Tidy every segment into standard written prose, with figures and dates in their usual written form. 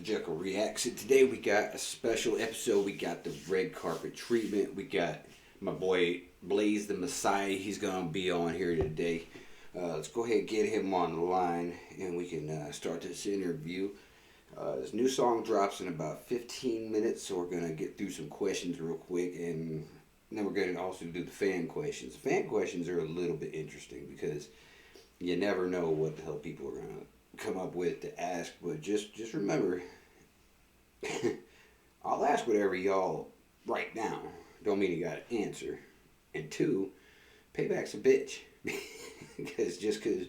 Jekyl Reactionz. And today we got a special episode. We got the red carpet treatment. We got my boy Blaze Tha Meziah. He's going to be on here today. Let's go ahead and get him on the line and we can start this interview. This new song drops in about 15 minutes, so we're going to get through some questions real quick, and then we're going to also do the fan questions. The fan questions are a little bit interesting because you never know what the hell people are going to come up with to ask, but just remember, I'll ask whatever y'all write down. Don't mean you got to answer. And two, payback's a bitch. Because you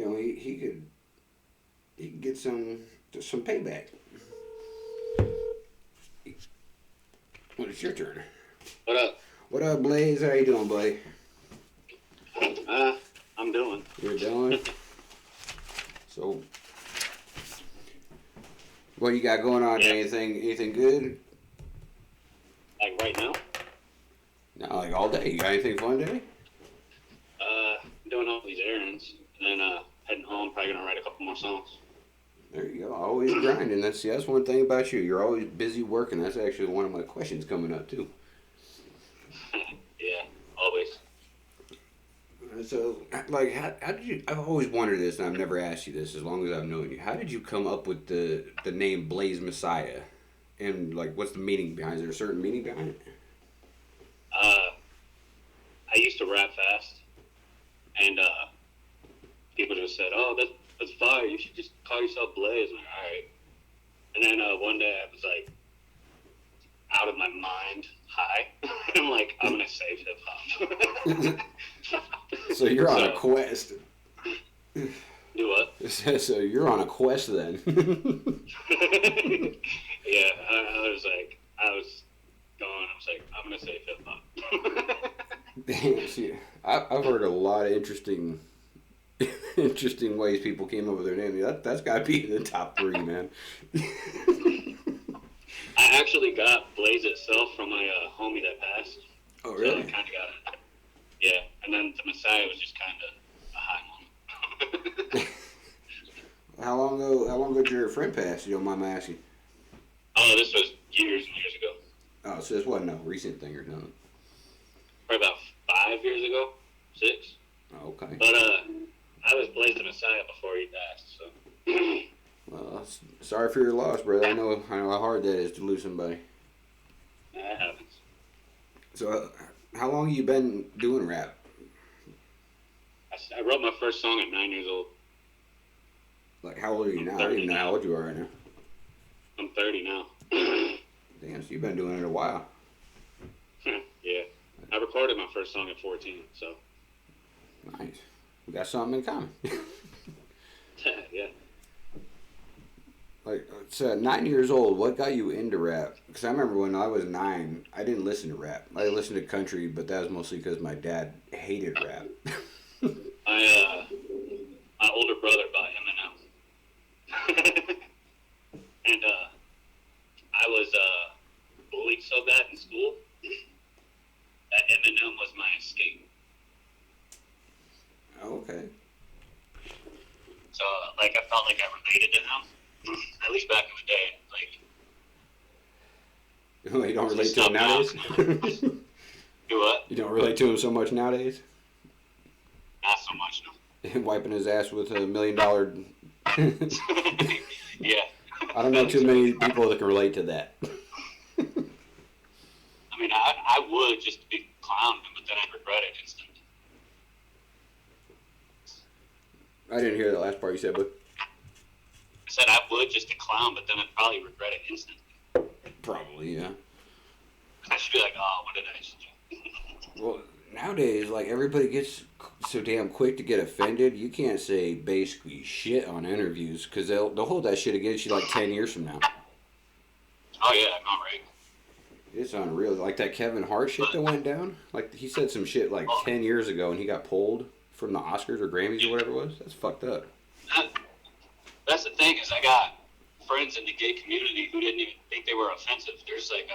know, he could get some payback. Well, it's your turn. What up? What up, Blaze? How you doing, buddy? I'm doing. You're doing? So, what you got going on? Yeah. Anything good? Like right now? No, like all day. You got anything fun today? Doing all these errands, and then heading home. Probably gonna write a couple more songs. There you go. Always grinding. That's one thing about you. You're always busy working. That's actually one of my questions coming up too. Yeah, always. So, like, how did you? I've always wondered this, and I've never asked you this as long as I've known you. How did you come up with the name Blaze Meziah? And like, what's the meaning behind it? Is there a certain meaning behind it? I used to rap fast, and people just said, "Oh, that's fire. You should just call yourself Blaze." I'm like, all right. And then one day I was like, out of my mind, high. I'm like, I'm gonna save hip hop. So you're on a quest. Do what? So you're on a quest then. Yeah, I was like, I'm gonna save hip hop. Damn, see, I've heard a lot of interesting ways people came up with their name. That's got to be in the top 3, man. I actually got Blaze itself from my homie that passed. Oh, really? So I kind of got it. Yeah, and then the Messiah was just kind of a high one. How long ago did your friend pass? You don't mind me asking? Oh, this was years and years ago. Oh, so this wasn't a recent thing or nothing. Probably about 5 years ago, 6. Oh, okay. But I was Blaze Tha Meziah before he passed. So. Well, sorry for your loss, brother. I know how hard that is to lose somebody. That happens. So, how long have you been doing rap? I wrote my first song at 9 years old. Like, how old are you now? I don't even know how old you are right now. I'm 30 now. Damn, so you've been doing it a while. Yeah. I recorded my first song at 14, so. Nice. We got something in common. Yeah. Like, so at 9 years old, what got you into rap? Because I remember when I was 9, I didn't listen to rap. I listened to country, but that was mostly because my dad hated rap. My older brother bought Eminem. And I was bullied so bad in school that Eminem was my escape. Oh, okay. So, like, I felt like I related to him, at least back in the day. Like, You don't relate to him nowadays? Do what? You don't relate to him so much nowadays? Not so much, no. Wiping his ass with $1 million. Yeah. I don't know too many people that can relate to that. I mean, I would just to be clowned him, but then I'd regret it instantly. I didn't hear that last part you said, but I said I would just to clown, but then I'd probably regret it instantly. probably, yeah. I should be like, oh, what did I do? Well, nowadays, like, everybody gets so damn quick to get offended. You can't say basically shit on interviews because they'll hold that shit against you like 10 years from now. Oh, yeah, I know, right? It's unreal. Like that Kevin Hart shit that went down. Like, he said some shit like 10 years ago and he got pulled from the Oscars or Grammys or whatever it was. That's fucked up. That's the thing is I got friends in the gay community who didn't even think they were offensive. They're just like,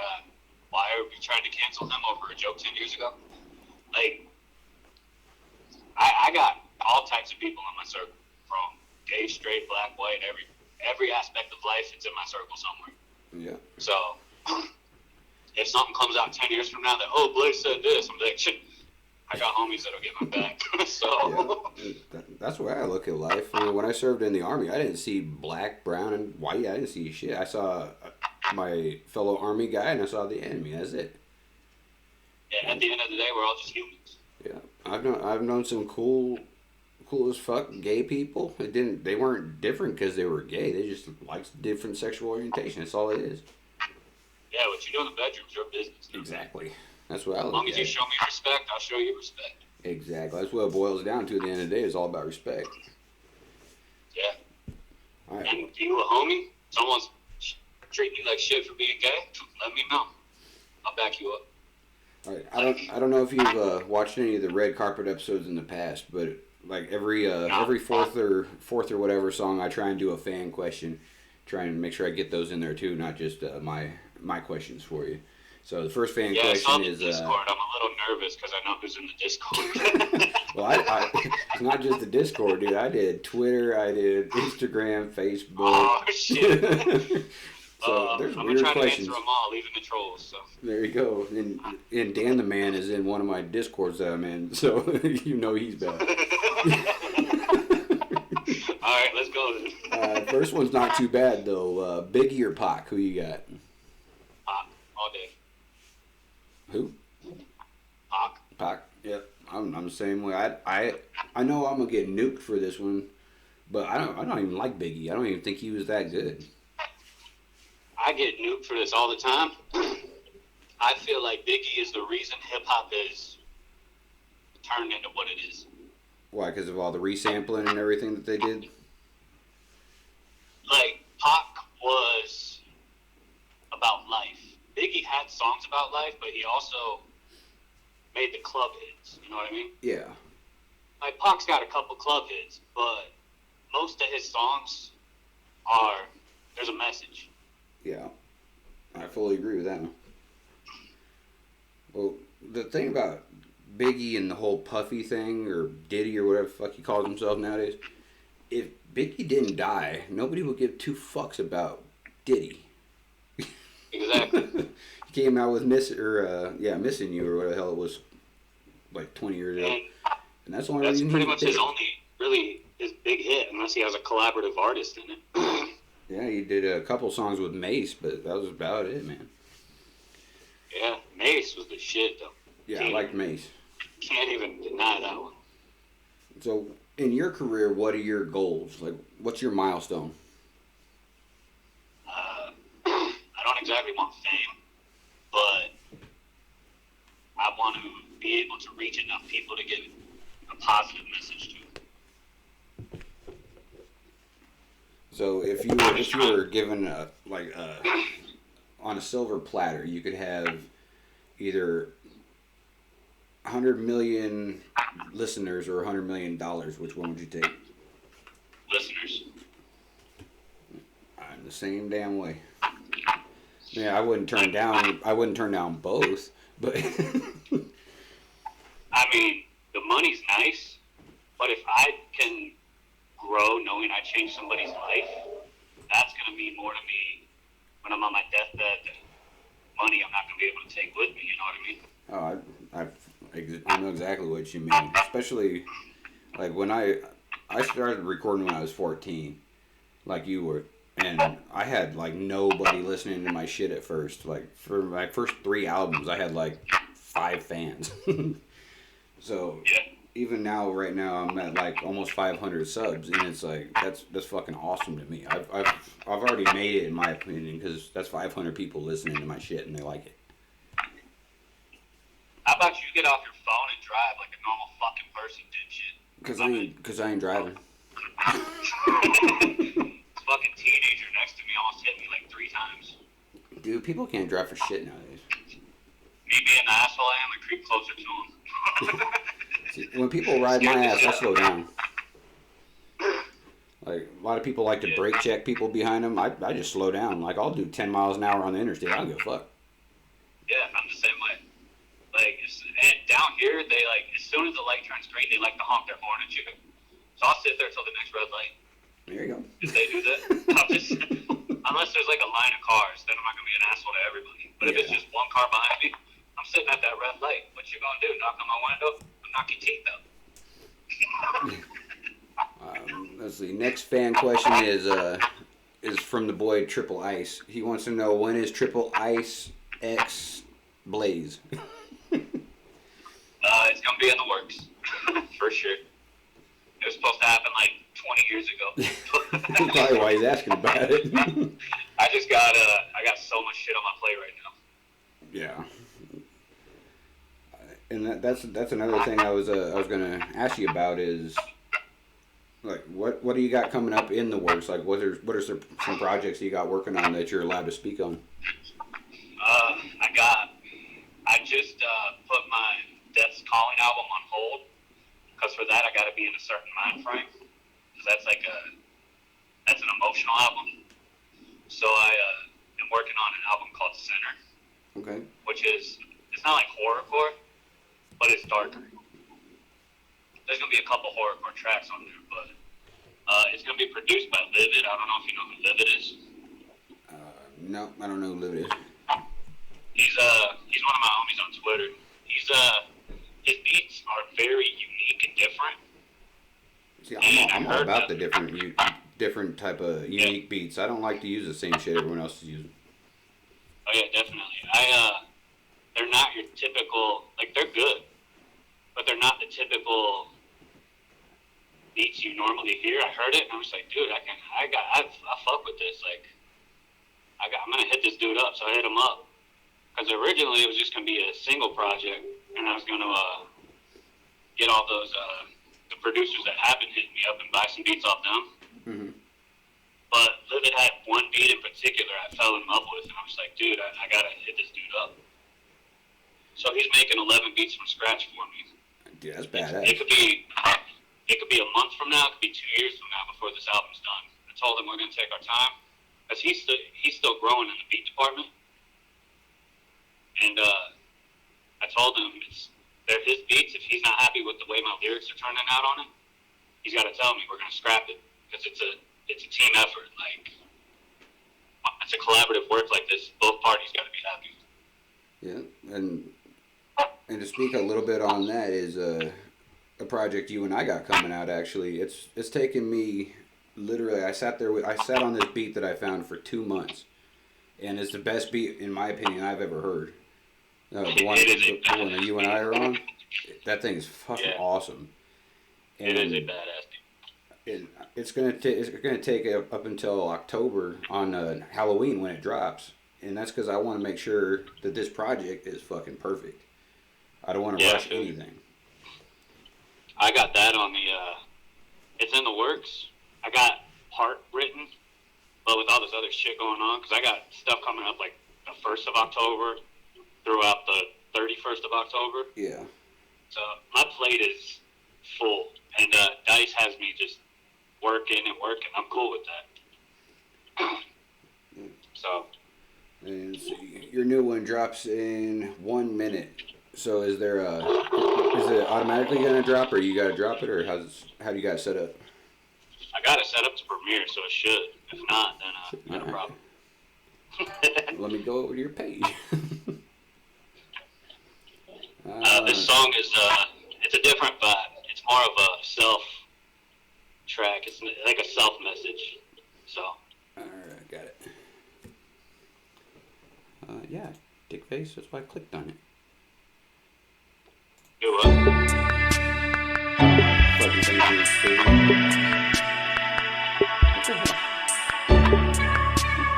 why are we trying to cancel him over a joke 10 years ago? Like, I got all types of people in my circle, from gay, straight, black, white, every aspect of life, it's in my circle somewhere. Yeah. So if something comes out 10 years from now that, oh, Blaze said this, I'm like, shit, I got homies that'll get my back. So yeah, that's the way I look at life. I mean, when I served in the Army, I didn't see black, brown, and white. I didn't see shit. I saw my fellow Army guy, and I saw the enemy. That's it. Yeah, at the end of the day, we're all just humans. Yeah, I've known some cool as fuck gay people. They weren't different because they were gay. They just liked different sexual orientation. That's all it is. Yeah, what you do in the bedroom's your business. Exactly. That's what I look at. As long as you show me respect, I'll show you respect. Exactly. That's what it boils down to at the end of the day. It's all about respect. Yeah. All right. And you a homie, someone's treating you like shit for being gay, let me know. I'll back you up. All right. I don't know if you've watched any of the red carpet episodes in the past, but like every fourth or whatever song, I try and do a fan question, try and make sure I get those in there too, not just my questions for you. So the first fan question is. Discord. I'm a little nervous because I know who's in the Discord. Well, I it's not just the Discord, dude. I did Twitter, I did Instagram, Facebook. Oh shit. So there's I'm weird gonna try questions. to answer them all, even the trolls. So. There you go. And Dan the Man is in one of my Discords that I'm in, so you know he's bad. All right, let's go then. First one's not too bad though. Biggie or Pac? Who you got? Pac, all day. Who? Pac. Pac. Yep. I'm the same way. I know I'm gonna get nuked for this one, but I don't even like Biggie. I don't even think he was that good. I get nuked for this all the time. I feel like Biggie is the reason hip hop is turned into what it is. Why? Because of all the resampling and everything that they did? Like, Pac was about life. Biggie had songs about life, but he also made the club hits. You know what I mean? Yeah. Like, Pac's got a couple club hits, but most of his songs there's a message. Yeah. I fully agree with that one. Well, the thing about Biggie and the whole Puffy thing, or Diddy, or whatever the fuck he calls himself nowadays, if Biggie didn't die, nobody would give two fucks about Diddy. Exactly. He came out with Missing You, or whatever the hell it was, like 20 years ago. And that's the only reason pretty much his big hit, unless he has a collaborative artist in it. Yeah, he did a couple songs with Mace, but that was about it, man. Yeah, Mace was the shit, though. Yeah, I like Mace. Can't even deny that one. So, in your career, what are your goals? Like, what's your milestone? I don't exactly want fame, but I want to be able to reach enough people to give a positive message to. So if you were given on a silver platter, you could have either 100 million listeners or $100 million. Which one would you take? Listeners. I'm the same damn way. Yeah, I wouldn't turn down both, but I mean, the money's nice, but if I can grow knowing I changed somebody's life, that's going to mean more to me when I'm on my deathbed than money I'm not going to be able to take with me, you know what I mean? I know exactly what you mean. Especially, like, when I started recording when I was 14, like you were, and I had, like, nobody listening to my shit at first. Like, for my first 3 albums, I had, like, 5 fans. So... Yeah. Even now, right now, I'm at like almost 500 subs, and it's like that's fucking awesome to me. I've already made it, in my opinion, because that's 500 people listening to my shit and they like it. How about you get off your phone and drive like a normal fucking person, dipshit? Because I ain't driving. This fucking teenager next to me almost hit me like 3 times. Dude, people can't drive for shit nowadays. Me being the asshole I am, I creep closer to him. See, when people ride my ass, I slow down. Like, a lot of people like to brake check people behind them. I just slow down. Like, I'll do 10 miles an hour on the interstate. I don't give a fuck. Yeah, I'm the same way. Like, and down here, as soon as the light turns green, they like to honk their horn at you. So I'll sit there till the next red light. There you go. If they do that, unless there's like a line of cars, then I'm not gonna be an asshole to everybody. But if it's just one car behind me, I'm sitting at that red light. What you gonna do? Knock on my window? Knock your teeth out. Let's see. Next fan question is from the boy Triple Ice. He wants to know, when is Triple Ice X Blaze? It's gonna be in the works for sure. It was supposed to happen like 20 years ago. Probably why he's asking about it. I got so much shit on my plate right now. Yeah. And that's another thing I was gonna ask you about is, like, what do you got coming up in the works? Like, what are some projects you got working on that you're allowed to speak on? I just put my Death's Calling album on hold, because for that I got to be in a certain mind frame, because that's an emotional album. So I am working on an album called Sinner. Okay. Which is, it's not like horrorcore, but it's darker. There's gonna be a couple horrorcore tracks on there, but it's gonna be produced by Livid. I don't know if you know who Livid is. No, I don't know who Livid is. He's one of my homies on Twitter. His beats are very unique and different. See, I'm all about the different type of unique beats. I don't like to use the same shit everyone else is using. Oh yeah, definitely. They're not your typical, like, they're good, but they're not the typical beats you normally hear. I heard it and I was like, dude, I fuck with this. Like, I'm gonna hit this dude up. So I hit him up, because originally it was just gonna be a single project, and I was gonna get all those the producers that have been hitting me up and buy some beats off them. Mm-hmm. But Livid had one beat in particular I fell in love with, and I was like, dude, I gotta hit this dude up. So he's making 11 beats from scratch for me. Dude, that's badass. It could be a month from now, it could be 2 years from now before this album's done. I told him we're gonna take our time, because he's still growing in the beat department. And I told him they're his beats. If he's not happy with the way my lyrics are turning out on it, he's got to tell me. We're gonna scrap it, because it's a team effort. Like, it's a collaborative work like this. Both parties got to be happy. Yeah, and to speak a little bit on that is a project you and I got coming out. Actually, it's taken me literally. I sat on this beat that I found for 2 months, and it's the best beat in my opinion I've ever heard. The one that you and I are on, that thing is fucking awesome. And it is a badass beat. It's gonna take up until October on Halloween when it drops, and that's because I want to make sure that this project is fucking perfect. I don't want to rush anything. I got that on the. It's in the works. I got part written, but with all this other shit going on, because I got stuff coming up like the 1st of October throughout the 31st of October. Yeah. So my plate is full, and Dice has me just working and working. I'm cool with that. So. And so your new one drops in 1 minute. So is it automatically gonna drop, or you gotta drop it, or how do you got it set up? I got it set up to premiere, so it should. If not, then not a problem. Let me go over to your page. This song is it's a different vibe. It's more of a self track. It's like a self message. So. Alright, got it. Yeah, dick face. That's why I clicked on it. Do what? Fucking thing is stupid.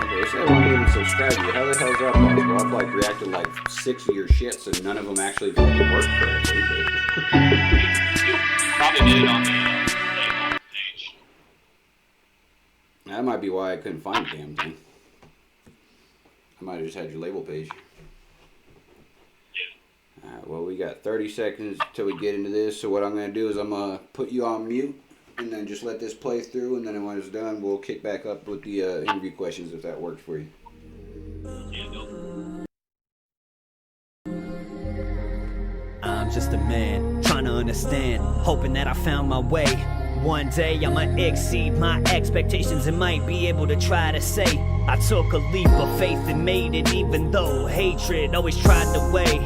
Okay, so everyone didn't subscribe to you. How the hell is that possible? I've like reacted like 6 of your shits and none of them actually fucking work correctly. You probably did it on the label page. That might be why I couldn't find the damn thing. I might have just had your label page. Yeah. Alright, well, we got 30 seconds till we get into this. So what I'm going to do is I'm going to put you on mute and then just let this play through. And then when it's done, we'll kick back up with the interview questions if that works for you. I'm just a man trying to understand, hoping that I found my way. one day I'ma exceed my expectations and might be able to try to say I took a leap of faith and made it, even though hatred always tried to weigh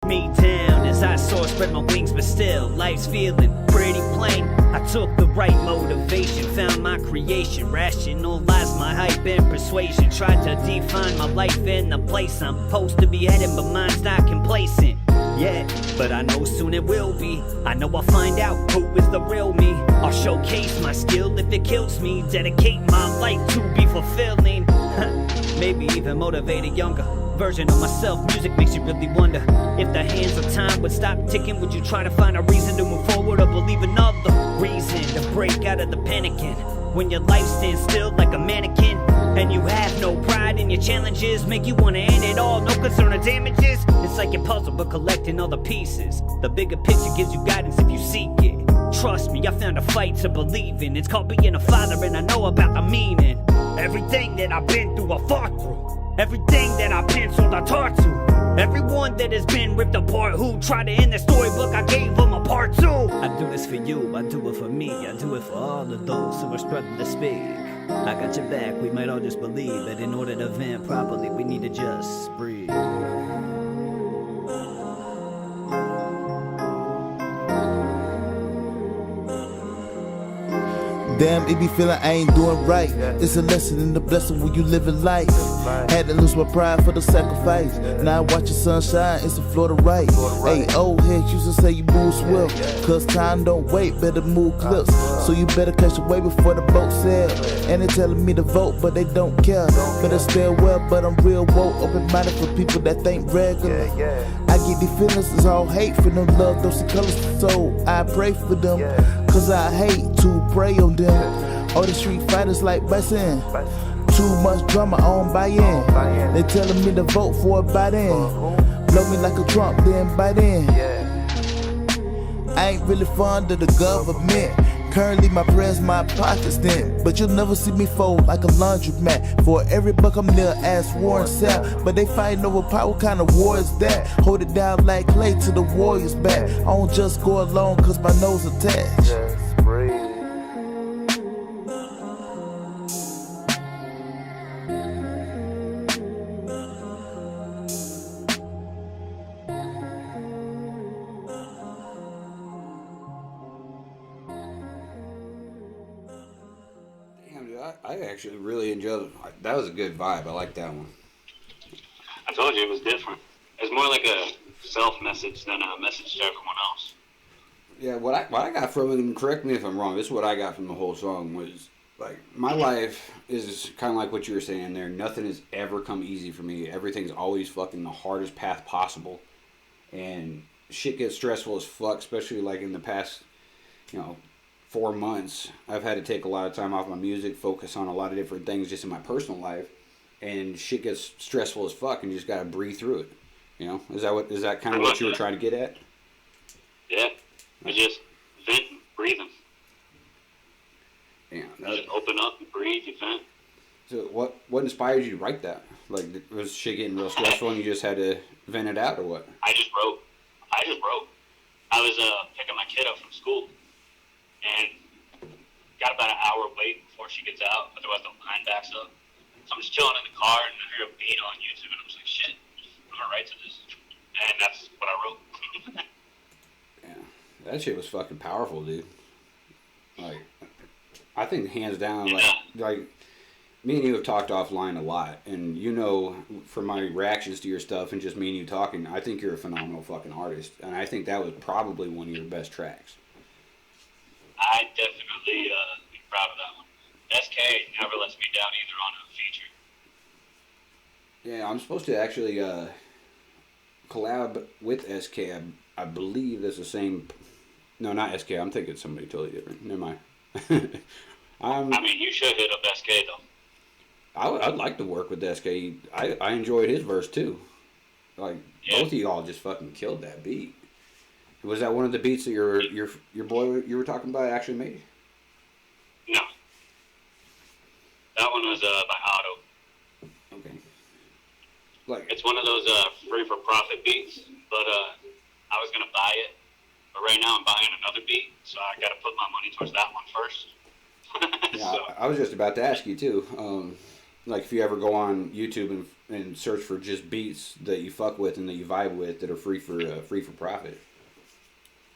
me down as I soar, spread my wings, but still life's feeling pretty plain. I took the right motivation, found my creation, rationalized my hype and persuasion, tried to define my life in the place I'm supposed to be heading, but mine's not complacent yet, but I know soon it will be. I know I'll find out who is the real me. I'll showcase my skill if it kills me, dedicate my life to be fulfilling. Maybe even motivate a younger version of myself. Music makes you really wonder if the hands of time would stop ticking. Would you try to find a reason to move forward or believe another reason to break out of the panicking? When your life stands still like a mannequin and you have no pride in your challenges, make you want to end it all, no concern of damages. It's like a puzzle but collecting all the pieces. The bigger picture gives you guidance if you seek it. Trust me, I found a fight to believe in. It's called being a father and I know about the meaning. Everything that I've been through I fought through. Everything that I've been told I taught to. Everyone that has been ripped apart who tried to end the storybook, I gave them a part two. I do this for you, I do it for me, I do it for all of those who are struggling to speak. I got your back, we might all just believe that in order to vent properly we need to just breathe. Damn, it be feeling I ain't doing right. It's a lesson in the blessing when you living life. Had to lose my pride for the sacrifice. Now I watch the sun shine, it's a Florida right. Hey, old heads used to say you move swift, cause time don't wait, better move clips. So you better catch the wave before the boat sail. And they telling me to vote, but they don't care. Better stay well, but I'm real woke, open-minded for people that think regular. I get these feelings, it's all hate for them, love those colors, so I pray for them. Cause I hate to pray on them. All the street fighters like Bison. Too much drama on buy in. They telling me to vote for it by then. Blow me like a Trump, then by then. I ain't really fond of the government. Currently my prayers, my pockets then. But you'll never see me fold like a laundromat. For every buck I'm near ass Warren South. But they fighting over power, what kind of war is that? Hold it down like clay to the warrior's back. I don't just go along cause my nose attached. Just breathe. I actually really enjoyed it. That was a good vibe. I like that one. I told you it was different. It was more like a self-message than a message to everyone else. Yeah, what I got from it, and correct me if I'm wrong, this is what I got from the whole song, was like, my life is kind of like what you were saying there. Nothing has ever come easy for me. Everything's always fucking the hardest path possible. And shit gets stressful as fuck, especially like in the past, 4 months. I've had to take a lot of time off my music, focus on a lot of different things just in my personal life, and shit gets stressful as fuck, and you just gotta breathe through it. Is that kind of what you were trying to get at? Yeah, it's just venting, breathing. Yeah. Just open up and breathe, you vent. So what inspired you to write that? Like, was shit getting real stressful and you just had to vent it out, or what? I just wrote. I was picking my kid up from school. And got about an hour wait before she gets out, otherwise the line backs up. So I'm just chilling in the car and I hear a beat on YouTube and I'm just like, shit, I'm gonna write to this. And that's what I wrote. Yeah, that shit was fucking powerful, dude. Like, I think hands down, like me and you have talked offline a lot, and from my reactions to your stuff and just me and you talking, I think you're a phenomenal fucking artist, and I think that was probably one of your best tracks. I definitely be proud of that one. SK never lets me down either on a feature. Yeah, I'm supposed to actually collab with SK. I believe that's the same. No, not SK. I'm thinking somebody totally different. Never mind. I mean, you should hit up SK though. I'd like to work with SK. I enjoyed his verse too. Like, both of y'all just fucking killed that beat. Was that one of the beats that your boy you were talking about actually made? No. That one was by Otto. Okay. Like, it's one of those free for profit beats, but I was gonna buy it, but right now I'm buying another beat, so I gotta put my money towards that one first. yeah, So, I was just about to ask you too. Like, if you ever go on YouTube and search for just beats that you fuck with and that you vibe with that are free for profit.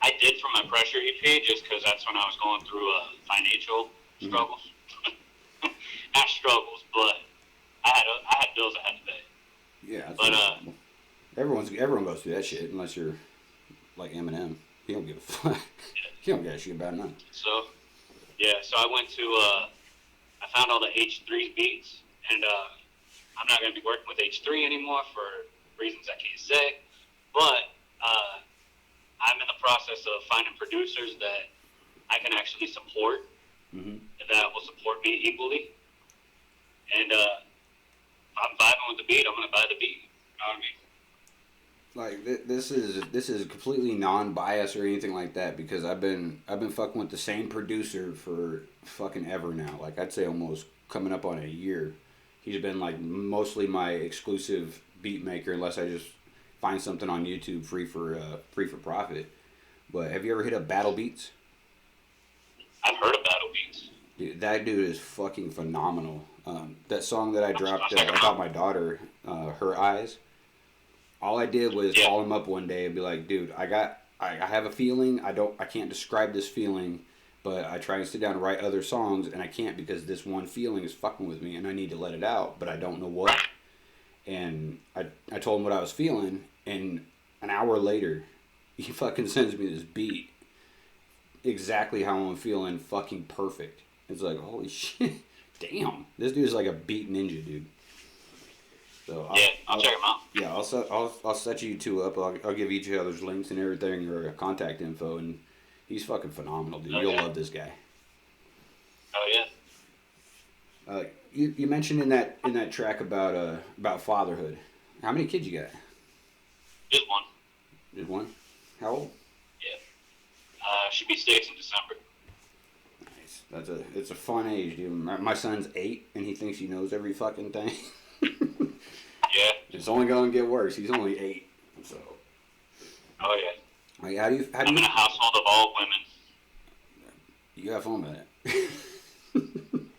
I did for my Pressure EP just because that's when I was going through financial struggles. Not struggles, but I had bills I had to pay. Yeah, but everyone goes through that shit unless you're like Eminem. He don't give a fuck. He don't give a shit about nothing. So I went to I found all the H3's beats, and I'm not gonna be working with H3 anymore for reasons I can't say, but I'm in the process of finding producers that I can actually support, that will support me equally. And if I'm vibing with the beat, I'm gonna buy the beat. You know what I mean? Like, this is completely non-biased or anything like that, because I've been fucking with the same producer for fucking ever now. Like, I'd say almost coming up on a year. He's been like mostly my exclusive beat maker, unless I just find something on YouTube free for profit. But have you ever hit up Battle Beats? I've heard of Battle Beats. Dude, that dude is fucking phenomenal. That song that I dropped about my daughter, Her Eyes. All I did was call him up one day and be like, dude, I have a feeling. I can't describe this feeling, but I try and sit down and write other songs, and I can't because this one feeling is fucking with me, and I need to let it out, but I don't know what. And I told him what I was feeling, and an hour later, he fucking sends me this beat. Exactly how I'm feeling, fucking perfect. It's like, holy shit, damn. This dude's like a beat ninja, dude. So I'll check him out. Yeah, I'll set you two up. I'll give each other's links and everything, or contact info, and he's fucking phenomenal, dude. You'll love this guy. Oh yeah. You mentioned in that track about fatherhood. How many kids you got? Just one. Just one? How old? Yeah. Should be 6 in December. Nice. It's a fun age, dude. My son's 8, and he thinks he knows every fucking thing. Yeah. It's only gonna get worse. He's only 8, so. Oh yeah. Like, how do you? I'm in a household of all women. You have fun with it.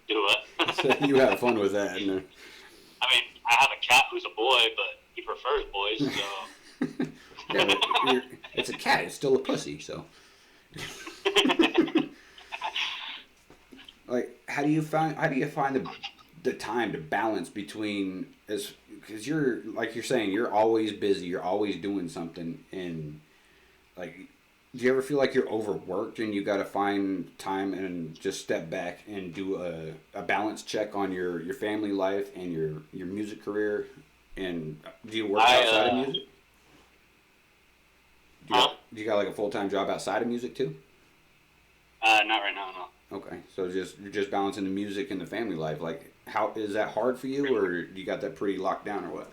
Do what? You have fun with that. No? I mean, I have a cat who's a boy, but he prefers boys, so. Yeah, but it's a cat. It's still a pussy, so. Like, how do you find the time to balance between, because you're, like you're saying, you're always busy, you're always doing something, and like, do you ever feel like you're overworked and you got to find time and just step back and do a balance check on your family life and your music career? And do you work outside of music? Do you got like a full-time job outside of music too? Not right now, no. Okay, so you're just balancing the music and the family life. Like, how is that hard for you, or you got that pretty locked down, or what?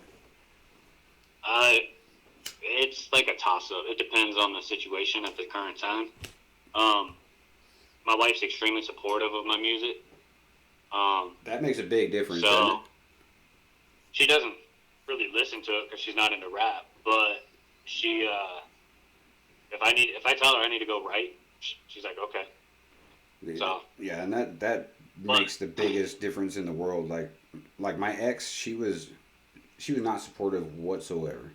It's like a toss-up. It depends on the situation at the current time. My wife's extremely supportive of my music. That makes a big difference, so doesn't it? She doesn't really listen to it because she's not into rap, but she, if I tell her I need to go write, she's like, okay. So yeah, and that makes the biggest difference in the world. Like my ex, she was not supportive whatsoever.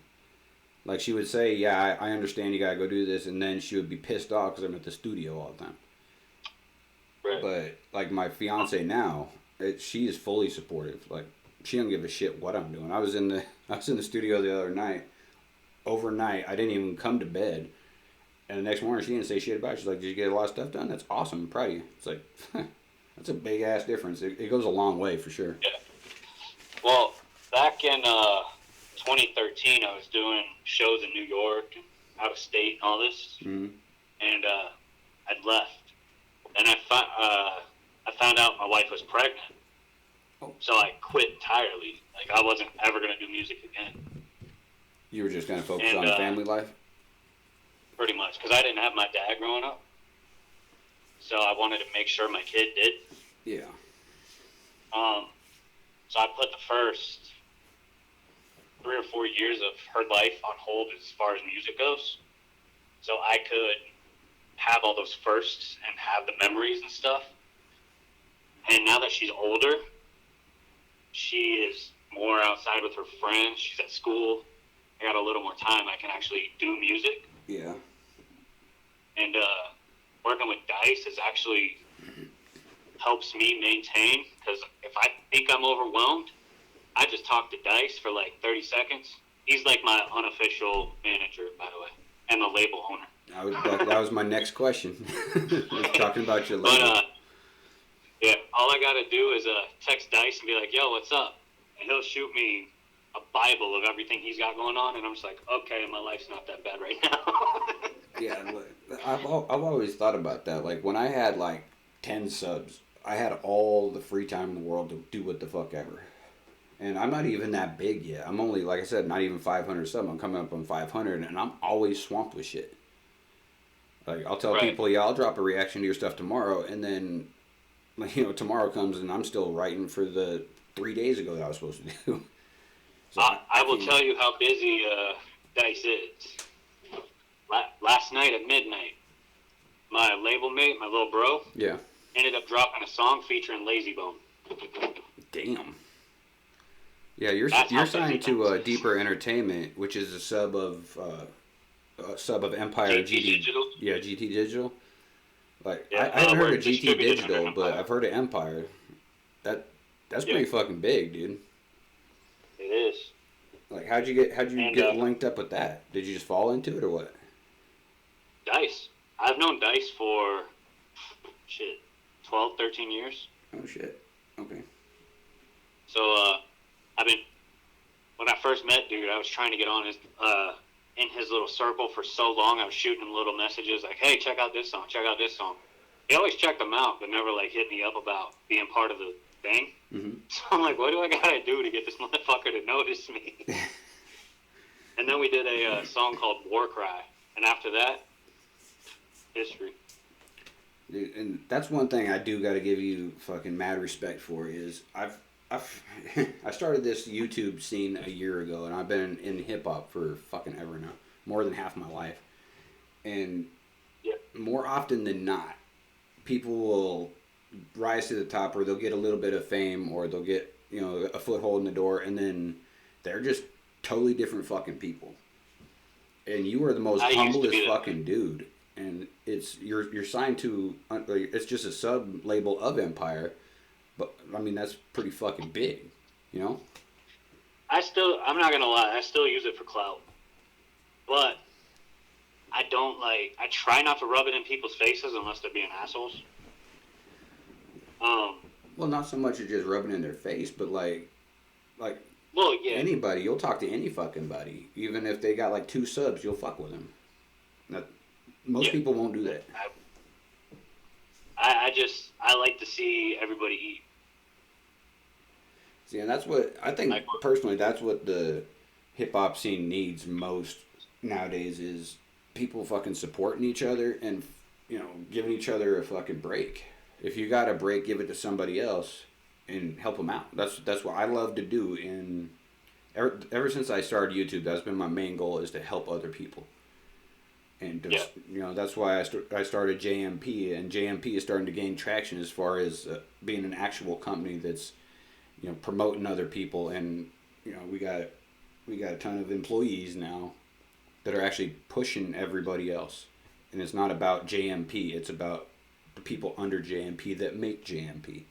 Like, she would say, yeah, I understand, you gotta go do this, and then she would be pissed off because I'm at the studio all the time. Right. But like my fiance now, she is fully supportive. Like, she don't give a shit what I'm doing. I was in the studio the other night. Overnight, I didn't even come to bed. And the next morning, she didn't say shit about it. She's like, did you get a lot of stuff done? That's awesome. I'm proud of you. It's like, that's a big-ass difference. It goes a long way, for sure. Yeah. Well, back in 2013, I was doing shows in New York, out of state, and all this. Mm-hmm. And I'd left. And I found out my wife was pregnant. Oh. So I quit entirely. Like, I wasn't ever going to do music again. You were just going to focus on family life? Pretty much, because I didn't have my dad growing up. So I wanted to make sure my kid did. Yeah. So I put the first 3 or 4 years of her life on hold as far as music goes, so I could have all those firsts and have the memories and stuff. And now that she's older, she is more outside with her friends. She's at school. I got a little more time. I can actually do music. Yeah. And working with Dice is actually helps me maintain, because if I think I'm overwhelmed, I just talk to Dice for like 30 seconds. He's like my unofficial manager, by the way, and the label owner. That was my next question. I was talking about your label. But, yeah, all I got to do is text Dice and be like, yo, what's up? And he'll shoot me a Bible of everything he's got going on, and I'm just like, okay, my life's not that bad right now. Yeah, I've always thought about that. Like, when I had, like, 10 subs, I had all the free time in the world to do what the fuck ever. And I'm not even that big yet. I'm only, like I said, not even 500 subs. I'm coming up on 500, and I'm always swamped with shit. Like, I'll tell people, yeah, I'll drop a reaction to your stuff tomorrow, and then, you know, tomorrow comes, and I'm still writing for the 3 days ago that I was supposed to do. So I will tell you how busy Dice is. Last night at midnight, my label mate, my little bro, ended up dropping a song featuring Lazy Bone. Damn. Yeah, you're signed to Deeper Entertainment, which is a sub of Empire GT Digital. Yeah, GT Digital. Like, yeah, I haven't heard of GT distributed Digital, under but Empire. I've heard of Empire. That's pretty fucking big, dude. It is. Like, how'd you get linked up with that? Did you just fall into it or what? Dice. I've known Dice for 12, 13 years. Oh shit. Okay. So when I first met dude, I was trying to get on his in his little circle for so long. I was shooting him little messages like, hey, check out this song, check out this song. He always checked them out, but never like hit me up about being part of the thing. Mm-hmm. So I'm like, what do I gotta do to get this motherfucker to notice me? And then we did a song called War Cry, and after that, history. Dude, and that's one thing I do got to give you fucking mad respect for is I started this YouTube scene a year ago, and I've been in hip hop for fucking ever now, more than half my life, and more often than not, people will rise to the top, or they'll get a little bit of fame, or they'll get, you know, a foothold in the door, and then they're just totally different fucking people. And you are the most humblest fucking dude. And you're signed to, it's just a sub label of Empire, but I mean that's pretty fucking big, you know. I'm not gonna lie, I still use it for clout, but I try not to rub it in people's faces unless they're being assholes. Well, not so much as just rubbing in their face, but like, well, yeah, anybody, you'll talk to any fucking buddy, even if they got like 2 subs, you'll fuck with them. Most people won't do that. I like to see everybody eat. See, and that's what I think personally. That's what the hip hop scene needs most nowadays is people fucking supporting each other and, you know, giving each other a fucking break. If you got a break, give it to somebody else and help them out. That's what I love to do. And ever since I started YouTube, that's been my main goal, is to help other people. And you know, that's why I started JMP, and JMP is starting to gain traction as far as being an actual company that's, you know, promoting other people. And, you know, we got a ton of employees now that are actually pushing everybody else. And it's not about JMP, it's about the people under JMP that make JMP.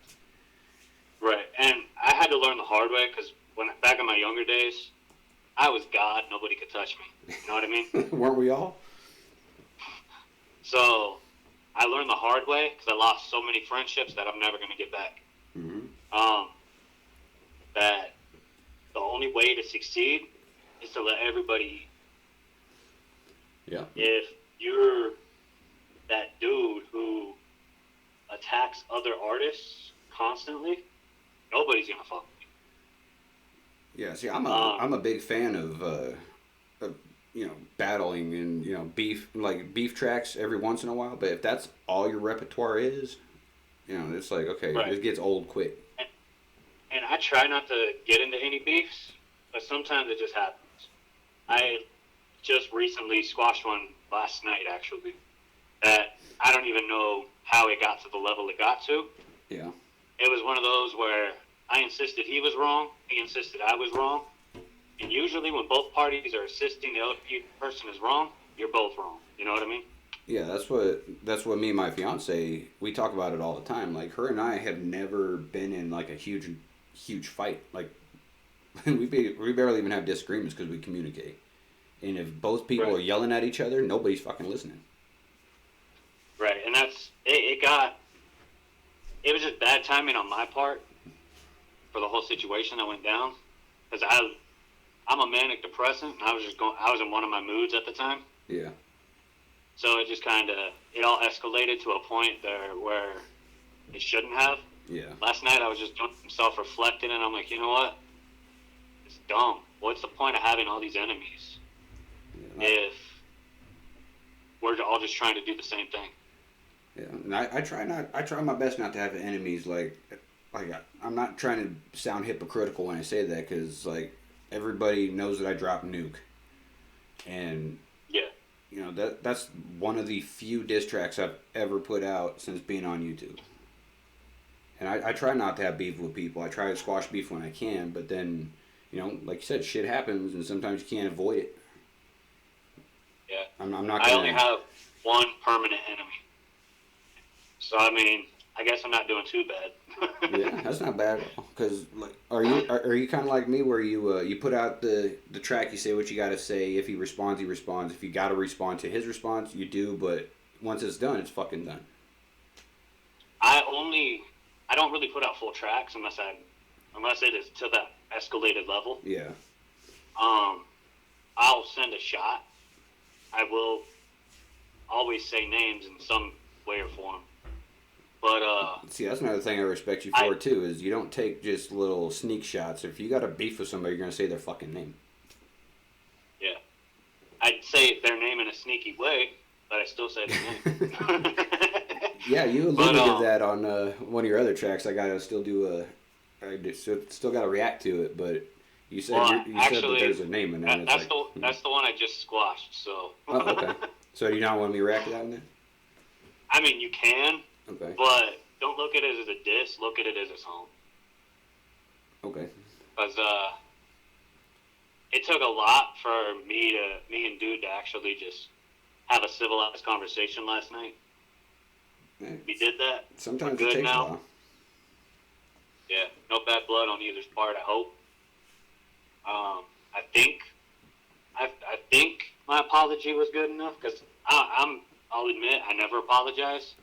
Right, and I had to learn the hard way, because back in my younger days, I was God, nobody could touch me. You know what I mean? Weren't we all? So I learned the hard way, because I lost so many friendships that I'm never going to get back. Mm-hmm. That the only way to succeed is to let everybody eat. Yeah. If you're that dude who attacks other artists constantly, nobody's going to fuck with you. Yeah, see, I'm a big fan of you know, battling and, you know, beef tracks every once in a while, but if that's all your repertoire is, you know, it's like, okay, It gets old quick. And I try not to get into any beefs, but sometimes it just happens. I just recently squashed one last night, actually, that I don't even know how it got to the level it got to. Yeah. It was one of those where I insisted he was wrong, he insisted I was wrong, and usually when both parties are insisting the other person is wrong, you're both wrong. You know what I mean? Yeah, that's what me and my fiance, we talk about it all the time. Like, her and I have never been in like a huge fight. Like, we barely even have disagreements because we communicate. And if both people are yelling at each other, nobody's fucking listening. Right, and that's it. It was just bad timing on my part for the whole situation that went down, because I'm a manic depressant, and I was in one of my moods at the time. Yeah. So it just it all escalated to a point there where it shouldn't have. Yeah. Last night I was just doing some self-reflecting, and I'm like, you know what? It's dumb. What's the point of having all these enemies if we're all just trying to do the same thing? Yeah, and I try my best not to have enemies. Like I'm not trying to sound hypocritical when I say that, because like everybody knows that I drop Nuke, and you know that's one of the few diss tracks I've ever put out since being on YouTube. And I try not to have beef with people. I try to squash beef when I can, but then, you know, like you said, shit happens, and sometimes you can't avoid it. Yeah. I'm not. I only have one permanent enemy. So, I mean, I guess I'm not doing too bad. Yeah, that's not bad. Because, like, are you kind of like me, where you put out the track, you say what you got to say. If he responds, he responds. If you got to respond to his response, you do. But once it's done, it's fucking done. I don't really put out full tracks unless it is to that escalated level. Yeah. I'll send a shot. I will always say names in some way or form. But see, that's another thing I respect you for too, is you don't take just little sneak shots. If you got a beef with somebody, you're gonna say their fucking name. Yeah, I'd say their name in a sneaky way, but I still say their name. Yeah, you alluded to that on one of your other tracks. I gotta still do still gotta react to it, but you said said that there's a name in there. That's the one I just squashed. So. Oh, okay. So do you not want me to react to that one then? I mean, you can. Okay. But don't look at it as a diss. Look at it as a song. Okay. Because it took a lot for me and Dude to actually just have a civilized conversation last night. Yeah. We did that. Sometimes We're it good takes now. a while. Yeah. No bad blood on either's part, I hope. I think my apology was good enough, because I'll admit I never apologize.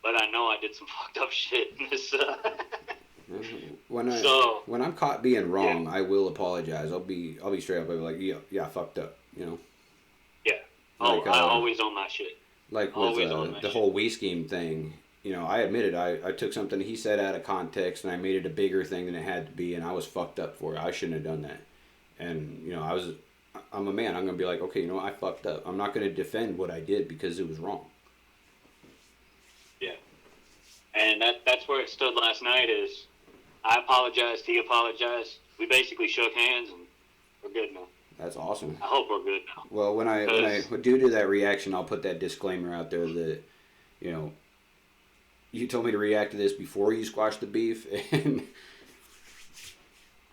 But I know I did some fucked up shit in this. When I'm caught being wrong, I will apologize. I'll be straight up. I'll be like, yeah, I fucked up. You know. Yeah. Like, I always own my shit. Like with the whole We Scheme thing, you know, I admitted I took something he said out of context and I made it a bigger thing than it had to be, and I was fucked up for it. I shouldn't have done that. And you know, I'm a man. I'm gonna be like, okay, you know, I fucked up. I'm not gonna defend what I did because it was wrong. And that's where it stood last night. Is I apologized, he apologized. We basically shook hands, and we're good now. That's awesome. I hope we're good now. Well, when I do that reaction, I'll put that disclaimer out there that, you know, you told me to react to this before you squashed the beef, and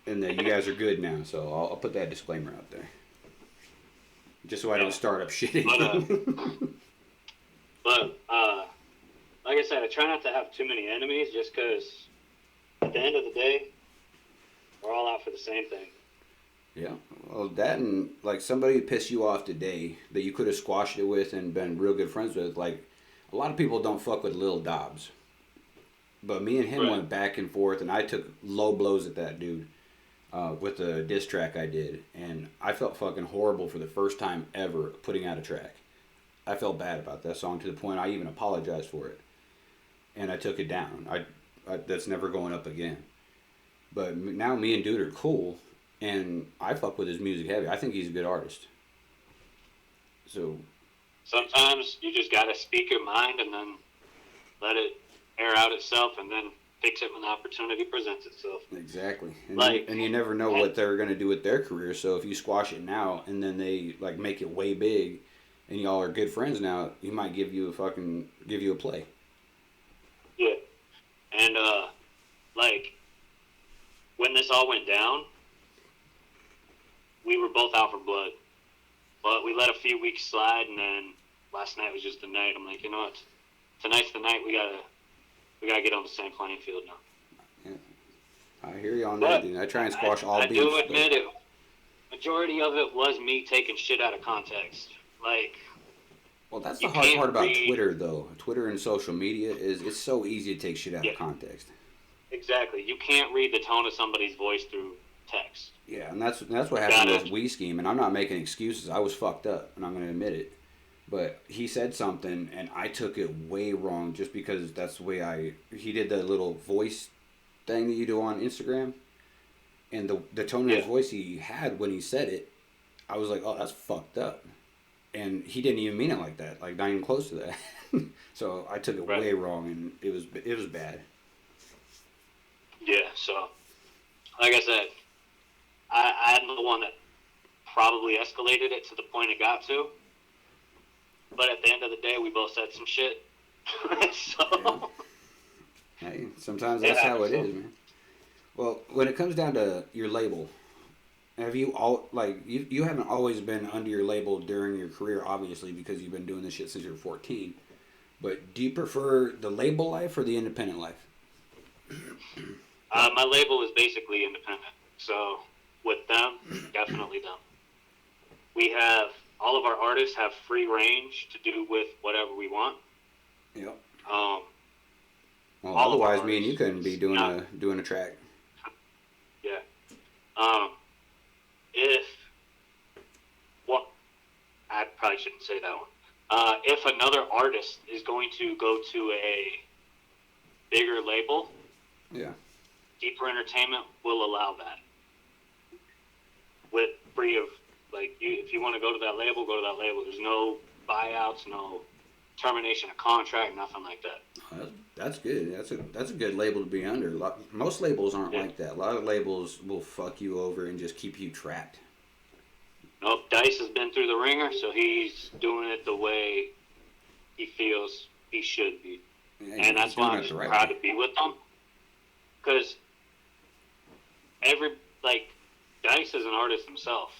that you guys are good now. So I'll put that disclaimer out there, just so I don't start up shit. But like I said, I try not to have too many enemies, just because at the end of the day, we're all out for the same thing. Yeah, well, that and like somebody pissed you off today that you could have squashed it with and been real good friends with. Like, a lot of people don't fuck with Lil Dobbs, but me and him went back and forth, and I took low blows at that dude with the diss track I did, and I felt fucking horrible for the first time ever putting out a track. I felt bad about that song to the point I even apologized for it. And I took it down. I that's never going up again. But now me and Dude are cool, and I fuck with his music heavy. I think he's a good artist. So sometimes you just gotta speak your mind and then let it air out itself, and then fix it when the opportunity presents itself. Exactly. And, Like, you never know what they're going to do with their career. So if you squash it now and then they like make it way big and y'all are good friends now, he might give you a play. Yeah. And, like, when this all went down, we were both out for blood. But we let a few weeks slide, and then last night was just the night. I'm like, you know what? Tonight's the night. We gotta get on the same playing field now. Yeah. I hear you on that, dude. I try and squash all beefs. I do admit it. Majority of it was me taking shit out of context. Like, well, that's the hard part about Twitter, though. Twitter and social media it's so easy to take shit out of context. Exactly. You can't read the tone of somebody's voice through text. Yeah, and that's what happened with We Scheme, and I'm not making excuses. I was fucked up, and I'm going to admit it. But he said something, and I took it way wrong just because that's the way he did the little voice thing that you do on Instagram. And the tone of his voice he had when he said it, I was like, oh, that's fucked up. And he didn't even mean it like that, like not even close to that. So I took it way wrong, and it was bad. Yeah, so, like I said, I'm the one that probably escalated it to the point it got to. But at the end of the day, we both said some shit. So. Yeah. Hey, sometimes that's how it is, man. Well, when it comes down to your label, have you you haven't always been under your label during your career, obviously, because you've been doing this shit since you were 14. But do you prefer the label life or the independent life? My label is basically independent. So with them, definitely them. We have, all of our artists have free range to do with whatever we want. Yep. Well, otherwise, me and you couldn't be doing a track. Yeah. I probably shouldn't say that one. If another artist is going to go to a bigger label, Deeper Entertainment will allow that. With free of, like, if you want to go to that label, go to that label. There's no buyouts, no termination of contract, nothing like that. That's good. That's a good label to be under. Most labels aren't like that. A lot of labels will fuck you over and just keep you trapped. Nope, Dice has been through the ringer, so he's doing it the way he feels he should be. Yeah, and that's why I'm proud to be with them. Because Dice is an artist himself,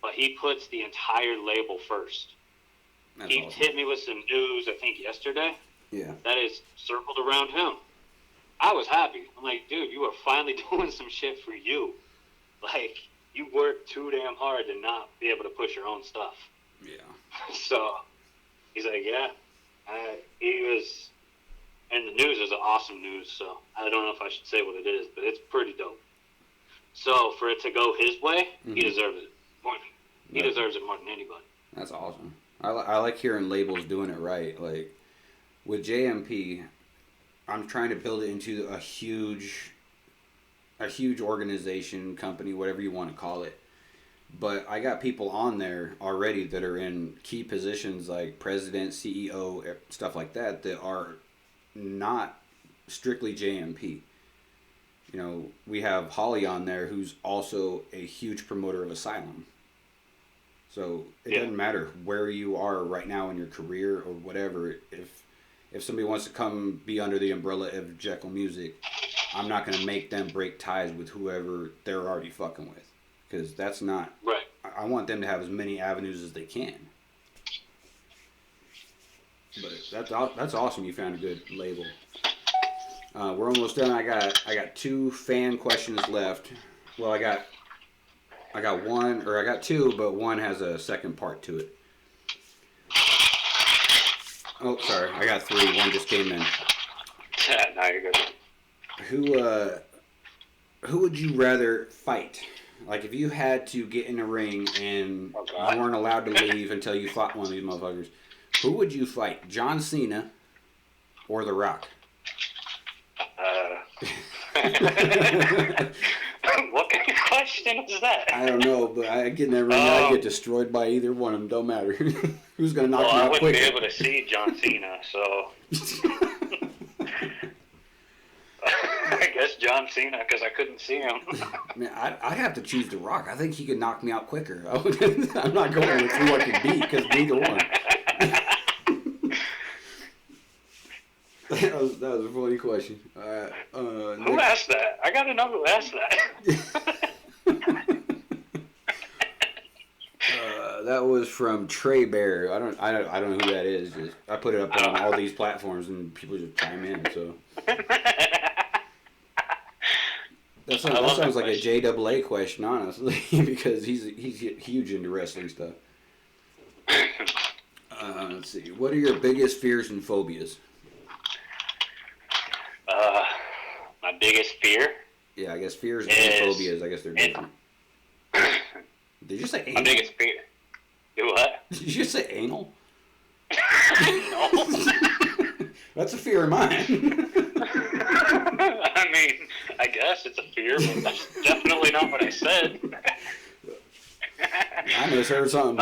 but he puts the entire label first. He hit me with some news, I think, yesterday. Yeah. That is circled around him. I was happy. I'm like, dude, you are finally doing some shit for you. Like, you worked too damn hard to not be able to push your own stuff. Yeah. So, he's like, yeah. He was, and the news is an awesome news, so I don't know if I should say what it is, but it's pretty dope. So, for it to go his way, he deserves it. He deserves it more than anybody. That's awesome. I like hearing labels doing it right. Like, with JMP, I'm trying to build it into a huge organization, company, whatever you want to call it. But I got people on there already that are in key positions like president, CEO, stuff like that are not strictly JMP. You know, we have Holly on there who's also a huge promoter of Asylum. So it doesn't matter where you are right now in your career or whatever. If somebody wants to come be under the umbrella of Jekyl Music, I'm not going to make them break ties with whoever they're already fucking with. Because that's not... Right. I want them to have as many avenues as they can. But that's awesome you found a good label. We're almost done. I got 2 fan questions left. Well, I got two, but one has a second part to it. Oh, sorry. I got 3. One just came in. Now you're good. Who would you rather fight? Like, if you had to get in a ring and you weren't allowed to leave until you fought one of these motherfuckers, who would you fight? John Cena or The Rock? What kind of question is that? I don't know, but I get in that ring, I get destroyed by either one of them. Don't matter. Who's going to knock me out quicker? I wouldn't be able to see John Cena, so... guess John Cena, because I couldn't see him. Man, I'd have to choose The Rock. I think he could knock me out quicker. I'm not going with who I can beat, because neither one. That was a funny question. Who asked that? I gotta know who asked that. That was from Trey Bear. I don't know who that is. I put it up on all these platforms and people just chime in. So that sounds like a JAA question, honestly, because he's huge into wrestling stuff. Let's see. What are your biggest fears and phobias? My biggest fear? Yeah, I guess fears and phobias, I guess they're different. Did you say anal? My biggest fear. Do what? Did you just say anal? No. That's a fear of mine. I mean, I guess it's a fear, but that's definitely not what I said. I misheard something.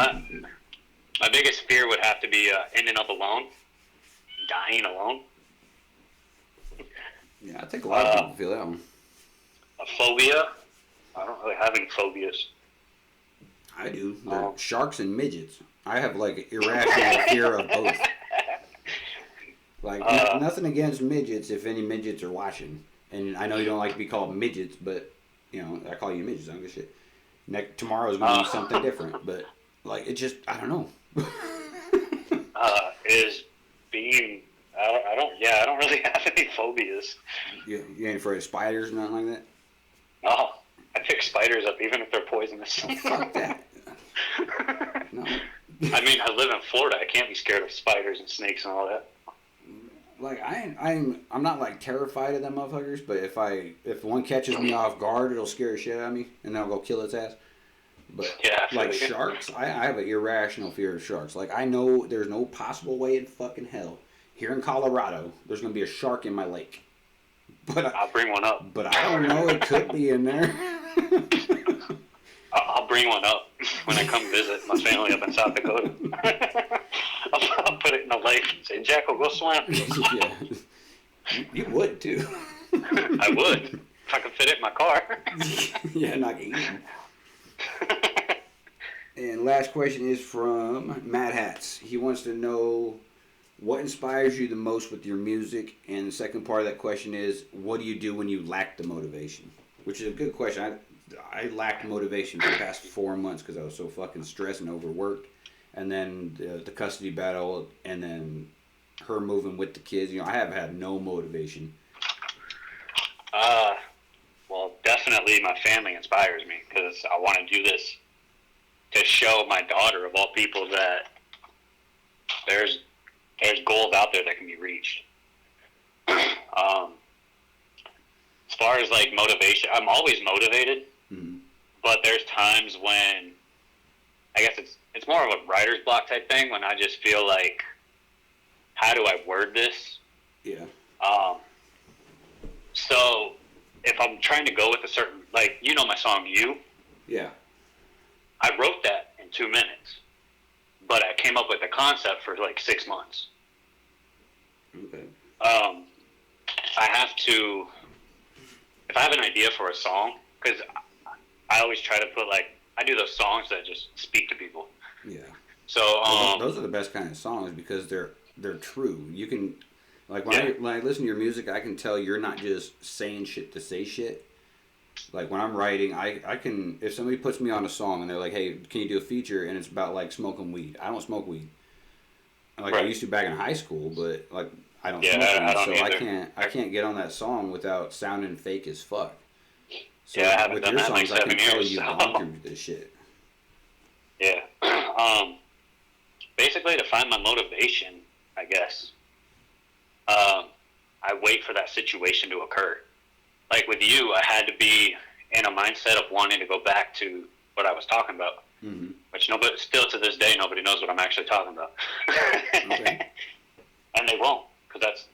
My biggest fear would have to be ending up alone, dying alone. Yeah, I think a lot of people feel that one. A phobia? I don't really have any phobias. I do. Sharks and midgets. I have like irrational fear of both. Like nothing against midgets if any midgets are watching. And I know you don't like to be called midgets, but you know I call you midgets. I don't give a shit. Tomorrow's gonna be something different, but like it just I don't know. Is being I don't really have any phobias. You ain't afraid of spiders or nothing like that? No. I pick spiders up even if they're poisonous. Oh, fuck that. No. I mean, I live in Florida. I can't be scared of spiders and snakes and all that. Like I'm not like terrified of them motherfuckers, but if one catches me off guard, it'll scare the shit out of me, and then I'll go kill its ass. But yeah, like sharks, I have an irrational fear of sharks. Like I know there's no possible way in fucking hell here in Colorado there's gonna be a shark in my lake. But I'll bring one up. But I don't know. It could be in there. I'll bring one up when I come visit my family up in South Dakota. I'll put it in the lake and say, Jekyl, go swim. Yeah. You would, too. I would. If I could fit it in my car. Yeah, not get eaten. And last question is from Mad Hatter. He wants to know what inspires you the most with your music, and the second part of that question is, what do you do when you lack the motivation? Which is a good question. I lacked motivation for the past 4 months because I was so fucking stressed and overworked, and then the custody battle, and then her moving with the kids. You know, I have had no motivation. Well, definitely my family inspires me because I want to do this to show my daughter, of all people, that there's goals out there that can be reached. As far as like motivation, I'm always motivated, but there's times when I guess it's more of a writer's block type thing when I just feel like, how do I word this? Yeah. So if I'm trying to go with a certain, like, you know my song You? Yeah. I wrote that in 2 minutes, but I came up with the concept for like 6 months. Okay. I have to, if I have an idea for a song, because I always try to put like, I do those songs that just speak to people. Yeah. So those are the best kind of songs because they're true. You can, like when I listen to your music, I can tell you're not just saying shit to say shit. Like when I'm writing, I can, if somebody puts me on a song and they're like, hey, can you do a feature, and it's about like smoking weed. I don't smoke weed. Like I used to back in high school, but like I don't smoke weed, so I can't get on that song without sounding fake as fuck. So I haven't with done your that in songs, like I can 7 tell years, you've gone through this shit. Yeah. Basically, to find my motivation, I guess, I wait for that situation to occur. Like with You, I had to be in a mindset of wanting to go back to what I was talking about, which still to this day, nobody knows what I'm actually talking about. Okay. And they won't, because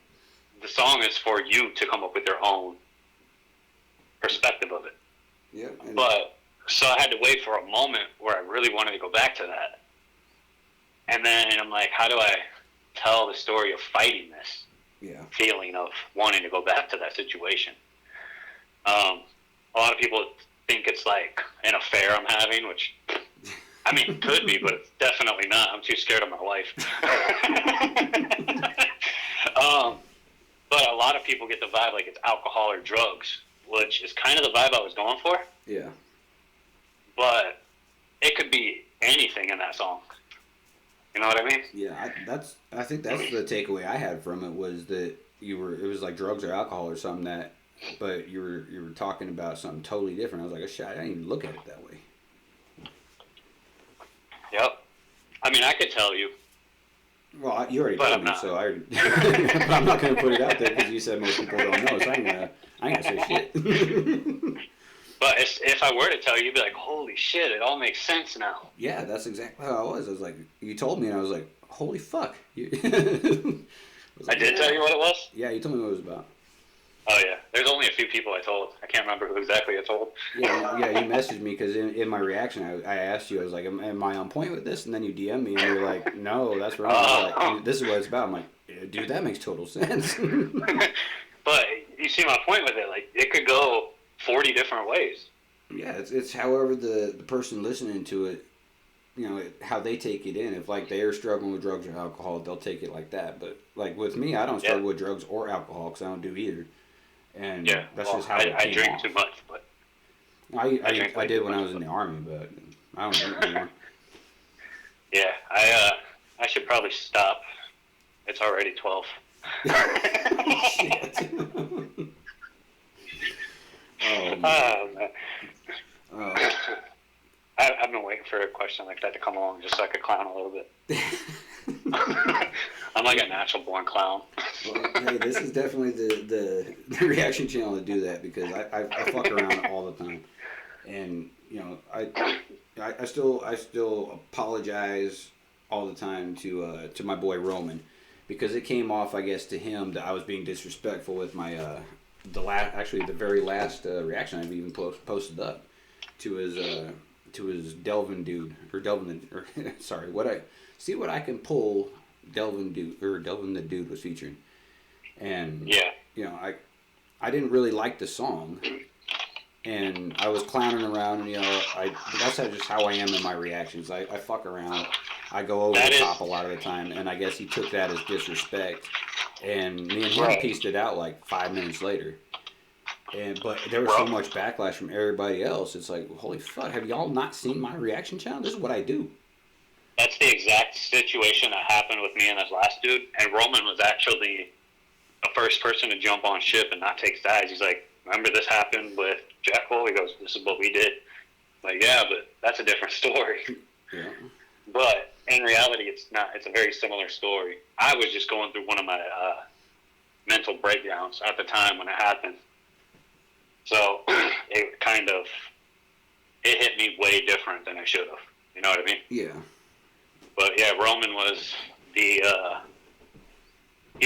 the song is for you to come up with your own perspective of it. Yeah. But so I had to wait for a moment where I really wanted to go back to that. And then I'm like, how do I tell the story of fighting this feeling of wanting to go back to that situation? A lot of people think it's like an affair I'm having, which, I mean, it could be, but it's definitely not. I'm too scared of my wife. But a lot of people get the vibe like it's alcohol or drugs, which is kind of the vibe I was going for. Yeah. But it could be anything in that song. You know what I mean? Yeah, I think that's the takeaway I had from it, was that it was like drugs or alcohol or something, that, but you were talking about something totally different. I was like, oh shit, I didn't even look at it that way. Yep. I mean, I could tell you. Well, you already told me, so but I'm not going to put it out there because you said most people don't know, so I ain't gonna say shit. But if I were to tell you, you'd be like, holy shit, it all makes sense now. Yeah, that's exactly how I was. I was like, you told me, and I was like, holy fuck. I did tell you what it was? Yeah, you told me what it was about. Oh, yeah. There's only a few people I told. I can't remember who exactly I told. Yeah, you messaged me because in my reaction, I asked you, I was like, am I on point with this? And then you DM'd me, and you were like, no, that's wrong. I was like, this is what it's about. I'm like, yeah, dude, that makes total sense. But you see my point with it. Like, it could go 40 different ways. Yeah, it's however the person listening to it, you know, how they take it in. If, like, they are struggling with drugs or alcohol, they'll take it like that. But, like, with me, I don't struggle with drugs or alcohol because I don't do either. And that's just how I drink off. Too much, but I did when I was in the Army, but I don't drink anymore. Yeah, I should probably stop. It's already 12. Shit. Man. I've been waiting for a question like that to come along just so I could clown a little bit. I'm like a natural born clown. Well, hey, this is definitely the reaction channel to do that, because I fuck around all the time, and you know I still apologize all the time to my boy Roman, because it came off, I guess, to him that I was being disrespectful with my the very last reaction I've even posted up to his Delvin dude, or sorry, what I can pull. Delvin the Dude was featuring, and you know, I didn't really like the song, and I was clowning around, and you know, that's just how I am in my reactions. I fuck around, I go over the top a lot of the time, and I guess he took that as disrespect, and me and him pieced it out like 5 minutes later. But there was so much backlash from everybody else. It's like, holy fuck, have y'all not seen my reaction channel? This is what I do. That's the exact situation that happened with me and this last dude. And Roman was actually the first person to jump on ship and not take sides. He's like, remember this happened with Jekyl? He goes, this is what we did. I'm like, yeah, but that's a different story. Yeah. But in reality, it's not. It's a very similar story. I was just going through one of my mental breakdowns at the time when it happened. So it hit me way different than it should have. You know what I mean? Yeah. But yeah, Roman was he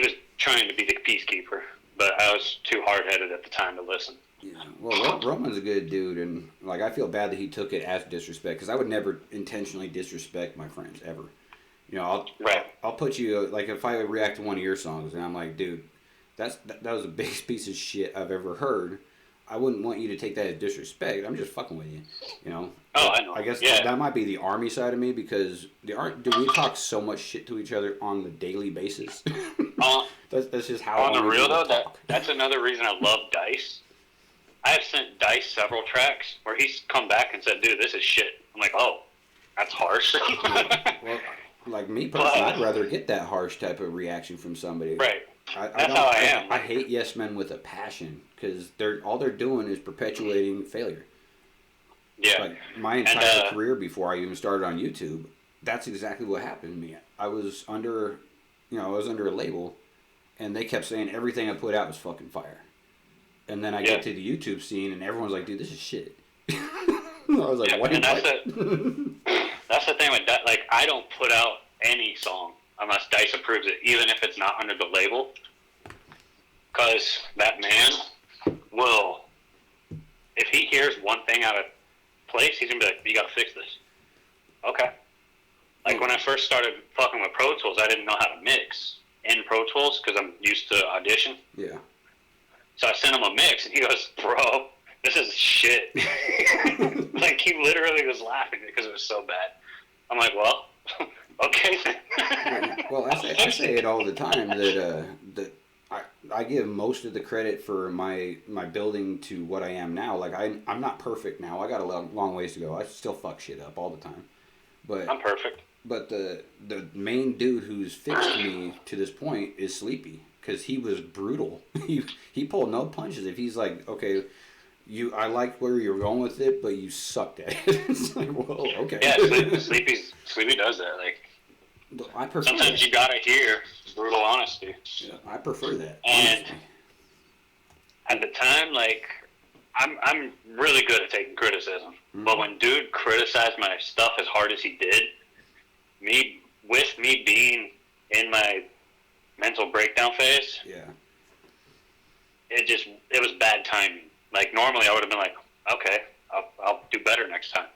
was trying to be the peacekeeper, but I was too hard-headed at the time to listen. Yeah, well, Roman's a good dude, and like I feel bad that he took it as disrespect, because I would never intentionally disrespect my friends ever. You know, I'll put you, like, if I react to one of your songs and I'm like, dude, that was the biggest piece of shit I've ever heard. I wouldn't want you to take that as disrespect. I'm just fucking with you, you know. Oh, I know. I guess that might be the Army side of me, because dude, we talk so much shit to each other on the daily basis. That's just how. On the real though, that's another reason I love Dice. I have sent Dice several tracks where he's come back and said, "Dude, this is shit." I'm like, "Oh, that's harsh." Well, like me personally, I'd rather get that harsh type of reaction from somebody. Right. That's how I am. I hate yes men with a passion, because all they're doing is perpetuating failure. Yeah. Like my entire career before I even started on YouTube, that's exactly what happened to me. I was under a label, and they kept saying everything I put out was fucking fire. And then I get to the YouTube scene, and everyone's like, "Dude, this is shit." I was like, "What?" And that's the thing with that. Like, I don't put out any song unless Dice approves it, even if it's not under the label, because that man will, if he hears one thing out of place, he's gonna be like, "You gotta fix this." Okay. Like when I first started fucking with Pro Tools, I didn't know how to mix in Pro Tools because I'm used to Audition. Yeah. So I sent him a mix, and he goes, "Bro, this is shit." Like, he literally was laughing because it was so bad. I'm like, well, okay then. Well, I say it all the time that I give most of the credit for my building to what I am now. Like, I'm not perfect now. I got a long ways to go. I still fuck shit up all the time. But I'm perfect. But the main dude who's fixed me to this point is Sleepy, because he was brutal. He pulled no punches. If he's like, okay, I like where you're going with it, but you sucked at it. It's like, well, okay. Yeah, Sleepy does that. Like, I prefer sometimes that. you gotta hear brutal honesty. Yeah, I prefer that. And honestly. at the time, like, I'm really good at taking criticism. Mm-hmm. But when dude criticized my stuff as hard as he did, me being in my mental breakdown phase, yeah, it was bad timing. Like, normally I would have been like, okay, I'll do better next time.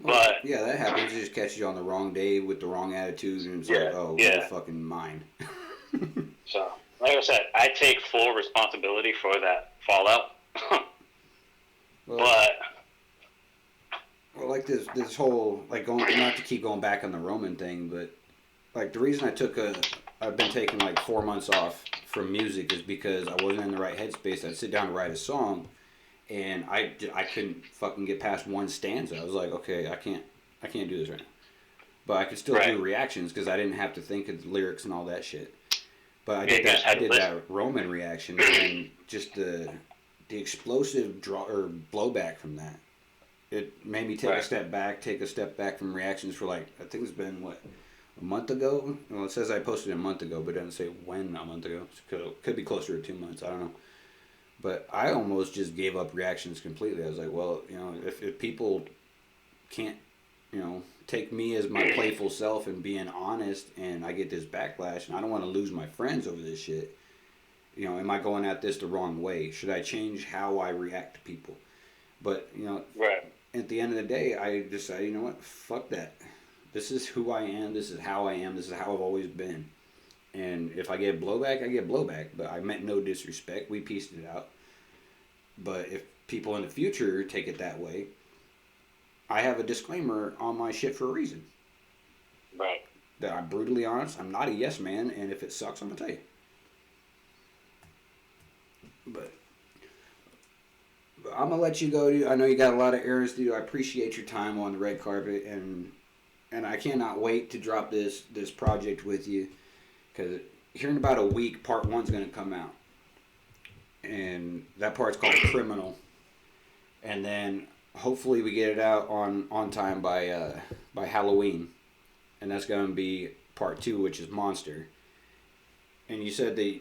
Well, but yeah, that happens. It just catches you on the wrong day with the wrong attitude, and it's like, oh, you're fucking mine. So, like I said, I take full responsibility for that fallout. Well, like this whole, like, not to keep going back on the Roman thing, but like the reason I've been taking like 4 months off from music is because I wasn't in the right headspace. I'd sit down and write a song, and I couldn't fucking get past one stanza. I was like, okay, I can't do this right now. But I could still do reactions because I didn't have to think of the lyrics and all that shit. But I did that Roman reaction, and just the explosive blowback from that. It made me take a step back from reactions for, like, I think it's been a month ago. Well, it says I posted a month ago, but it doesn't say when a month ago. It could be closer to 2 months. I don't know. But I almost just gave up reactions completely. I was like, well, if people can't, take me as my playful self and being honest, and I get this backlash, and I don't want to lose my friends over this shit, am I going at this the wrong way? Should I change how I react to people? But, at the end of the day, I decided, you know what, fuck that. This is who I am, this is how I am, this is how I've always been. And if I get blowback, I get blowback. But I meant no disrespect. We pieced it out. But if people in the future take it that way, I have a disclaimer on my shit for a reason. Right. That I'm brutally honest. I'm not a yes man. And if it sucks, I'm going to tell you. But I'm going to let you go, dude. I know you got a lot of errands to do. I appreciate your time on the red carpet. And I cannot wait to drop this project with you. Because here in about a week, part 1's going to come out. And that part's called Criminal. And then hopefully we get it out on time by Halloween. And that's going to be part 2, which is Monster. And you said that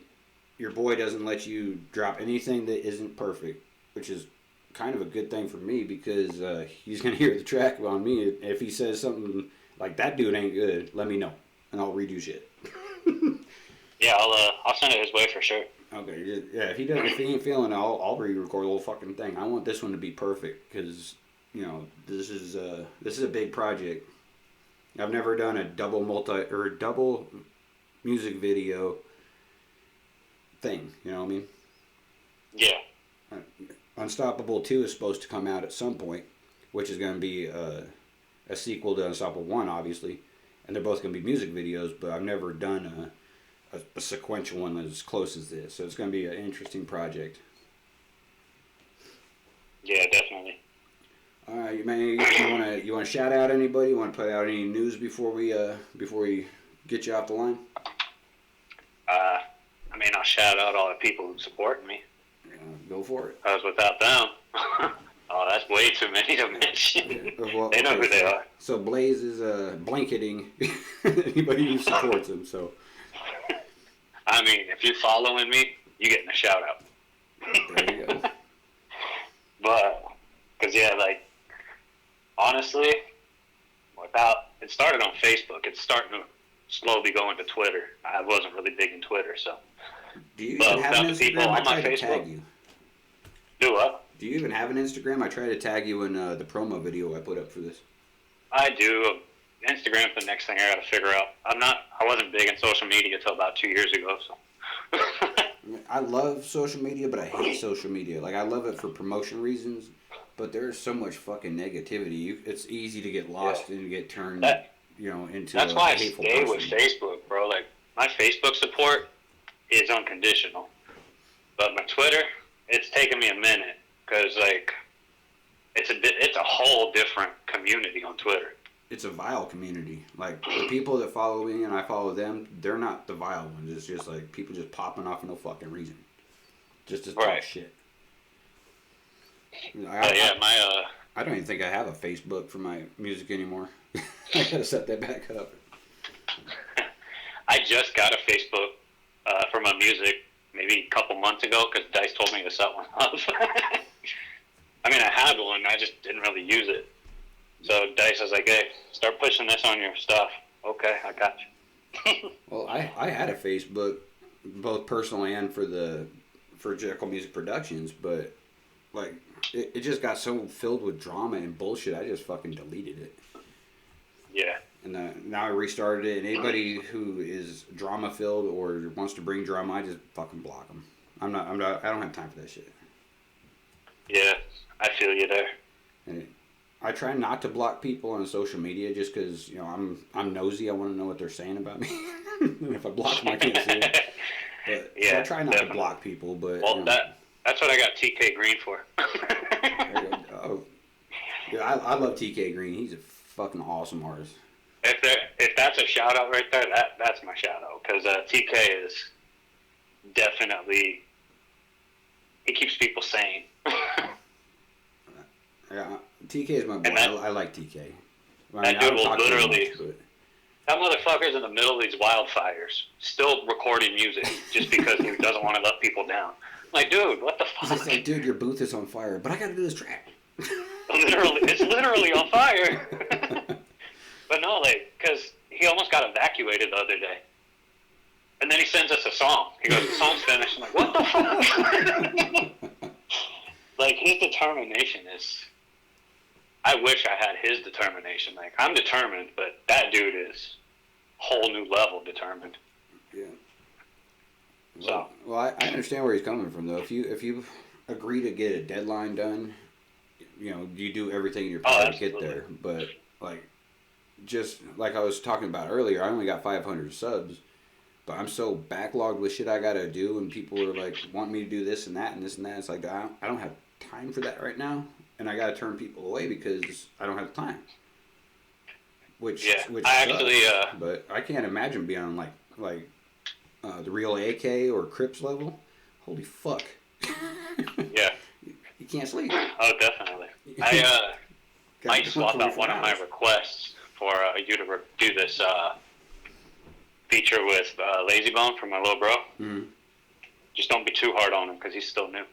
your boy doesn't let you drop anything that isn't perfect, which is kind of a good thing for me, because he's going to hear the track on me. If he says something like, that dude ain't good, let me know. And I'll redo shit. Yeah, I'll send it his way for sure. Okay, yeah. If he ain't feeling it, I'll re-record the whole fucking thing. I want this one to be perfect because this is a big project. I've never done a double music video thing. You know what I mean? Yeah. Unstoppable 2 is supposed to come out at some point, which is going to be a sequel to Unstoppable 1, obviously, and they're both going to be music videos. But I've never done a sequential one as close as this, so it's going to be an interesting project. Yeah, definitely. All right, man. You want to shout out anybody? You want to put out any news before we get you off the line? I'll shout out all the people who support me. Go for it. Because without them, oh, that's way too many to mention. Yeah. Well, they know who they are. So Blaze is blanketing anybody who supports him. So. If you're following me, you're getting a shout out. There you go. But, because, honestly, it started on Facebook. It's starting to slowly go into Twitter. I wasn't really big in Twitter, so. Do you even have an Instagram? I tried to tag you. Do what? Do you even have an Instagram? I tried to tag you in the promo video I put up for this. I do. Instagram's the next thing I got to figure out. I wasn't big in social media until about 2 years ago, so. I love social media, but I hate social media. Like, I love it for promotion reasons, but there's so much fucking negativity. It's easy to get lost and get turned, into that's a why I hateful stay person. with Facebook, bro. Like, my Facebook support is unconditional. But my Twitter, it's taken me a minute because, like, it's a whole different community on Twitter. It's a vile community. Like, the people that follow me and I follow them, they're not the vile ones. It's just like people just popping off for no fucking reason, just to talk shit. I don't even think I have a Facebook for my music anymore. I gotta set that back up. I just got a Facebook for my music maybe a couple months ago because Dice told me to set one up. I mean, I had one, I just didn't really use it. So Dice was like, hey, start pushing this on your stuff. Okay, I got you. Well, I had a Facebook, both personal and for Jekyl Music Productions, but like it just got so filled with drama and bullshit, I just fucking deleted it. Yeah. And now I restarted it, and anybody who is drama filled or wants to bring drama, I just fucking block them. I don't have time for that shit. Yeah, I feel you there. And I try not to block people on social media just because, I'm nosy. I want to know what they're saying about me. And if I block them, I can't see it. But, yeah, so I try not to block people, but... Well, that's what I got TK Green for. Oh, yeah, I love TK Green. He's a fucking awesome artist. If that's a shout-out right there, that's my shout-out. Because TK is definitely... He keeps people sane. Yeah, TK is my boy. I like TK. That dude will literally... That motherfucker's in the middle of these wildfires, still recording music just because he doesn't want to let people down. I'm like, dude, what the fuck? He's like, dude, your booth is on fire, but I got to do this track. It's literally on fire. But no, like, because he almost got evacuated the other day. And then he sends us a song. He goes, the song's finished. I'm like, what the fuck? Like, his determination is... I wish I had his determination. Like, I'm determined, but that dude is whole new level determined. Yeah. Well, I understand where he's coming from, though. If you agree to get a deadline done, you do everything in your power to get there. But, like, just like I was talking about earlier, I only got 500 subs. But I'm so backlogged with shit I gotta do, and people are like, want me to do this and that and this and that. It's like, I don't have time for that right now, and I gotta turn people away because I don't have time. Which sucks. But I can't imagine being on like the real AK or Crips level. Holy fuck. Yeah. You can't sleep. Oh, definitely. I might swap out one of my requests for you to do this feature with Lazy Bone from my little bro. Mm-hmm. Just don't be too hard on him because he's still new.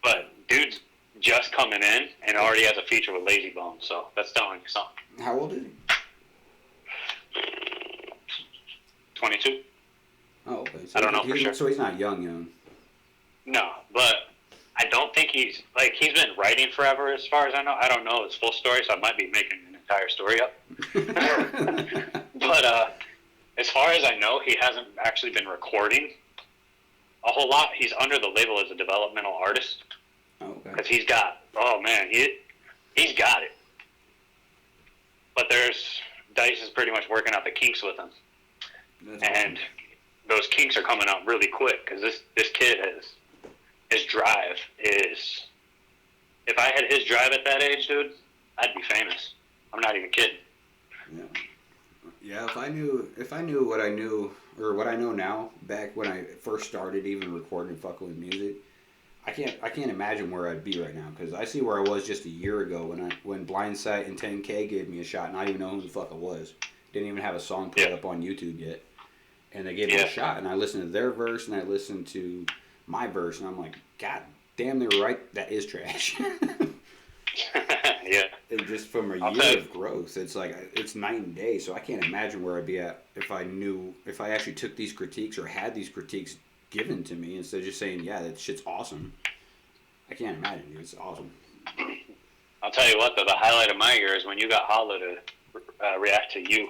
But dude's just coming in and already has a feature with Lazy Bone, so that's telling you something. How old is he? 22. Oh, okay. So I don't know for sure. So he's not young. No, but I don't think he's been writing forever as far as I know. I don't know his full story, so I might be making an entire story up. But as far as I know, he hasn't actually been recording a whole lot. He's under the label as a developmental artist. Oh, okay. Because he's got, he's got it. But Dice is pretty much working out the kinks with him. That's and awesome. Those kinks are coming out really quick because this kid his drive is, if I had his drive at that age, dude, I'd be famous. I'm not even kidding. Yeah, if I knew what I knew, or what I know now, back when I first started even recording and fucking with music, I can't imagine where I'd be right now, because I see where I was just a year ago when Blind Sight and 10K gave me a shot, and I didn't even know who the fuck it was. Didn't even have a song put up on YouTube yet. And they gave me a shot, and I listened to their verse, and I listened to my verse, and I'm like, God damn, they were right, that is trash. Yeah. And just from a year of growth, it's like, it's night and day, so I can't imagine where I'd be at if I actually took these critiques or had these critiques given to me instead of just saying, yeah, that shit's awesome. I can't imagine, dude. It's awesome. I'll tell you what, though, the highlight of my year is when you got Hollow to react to You.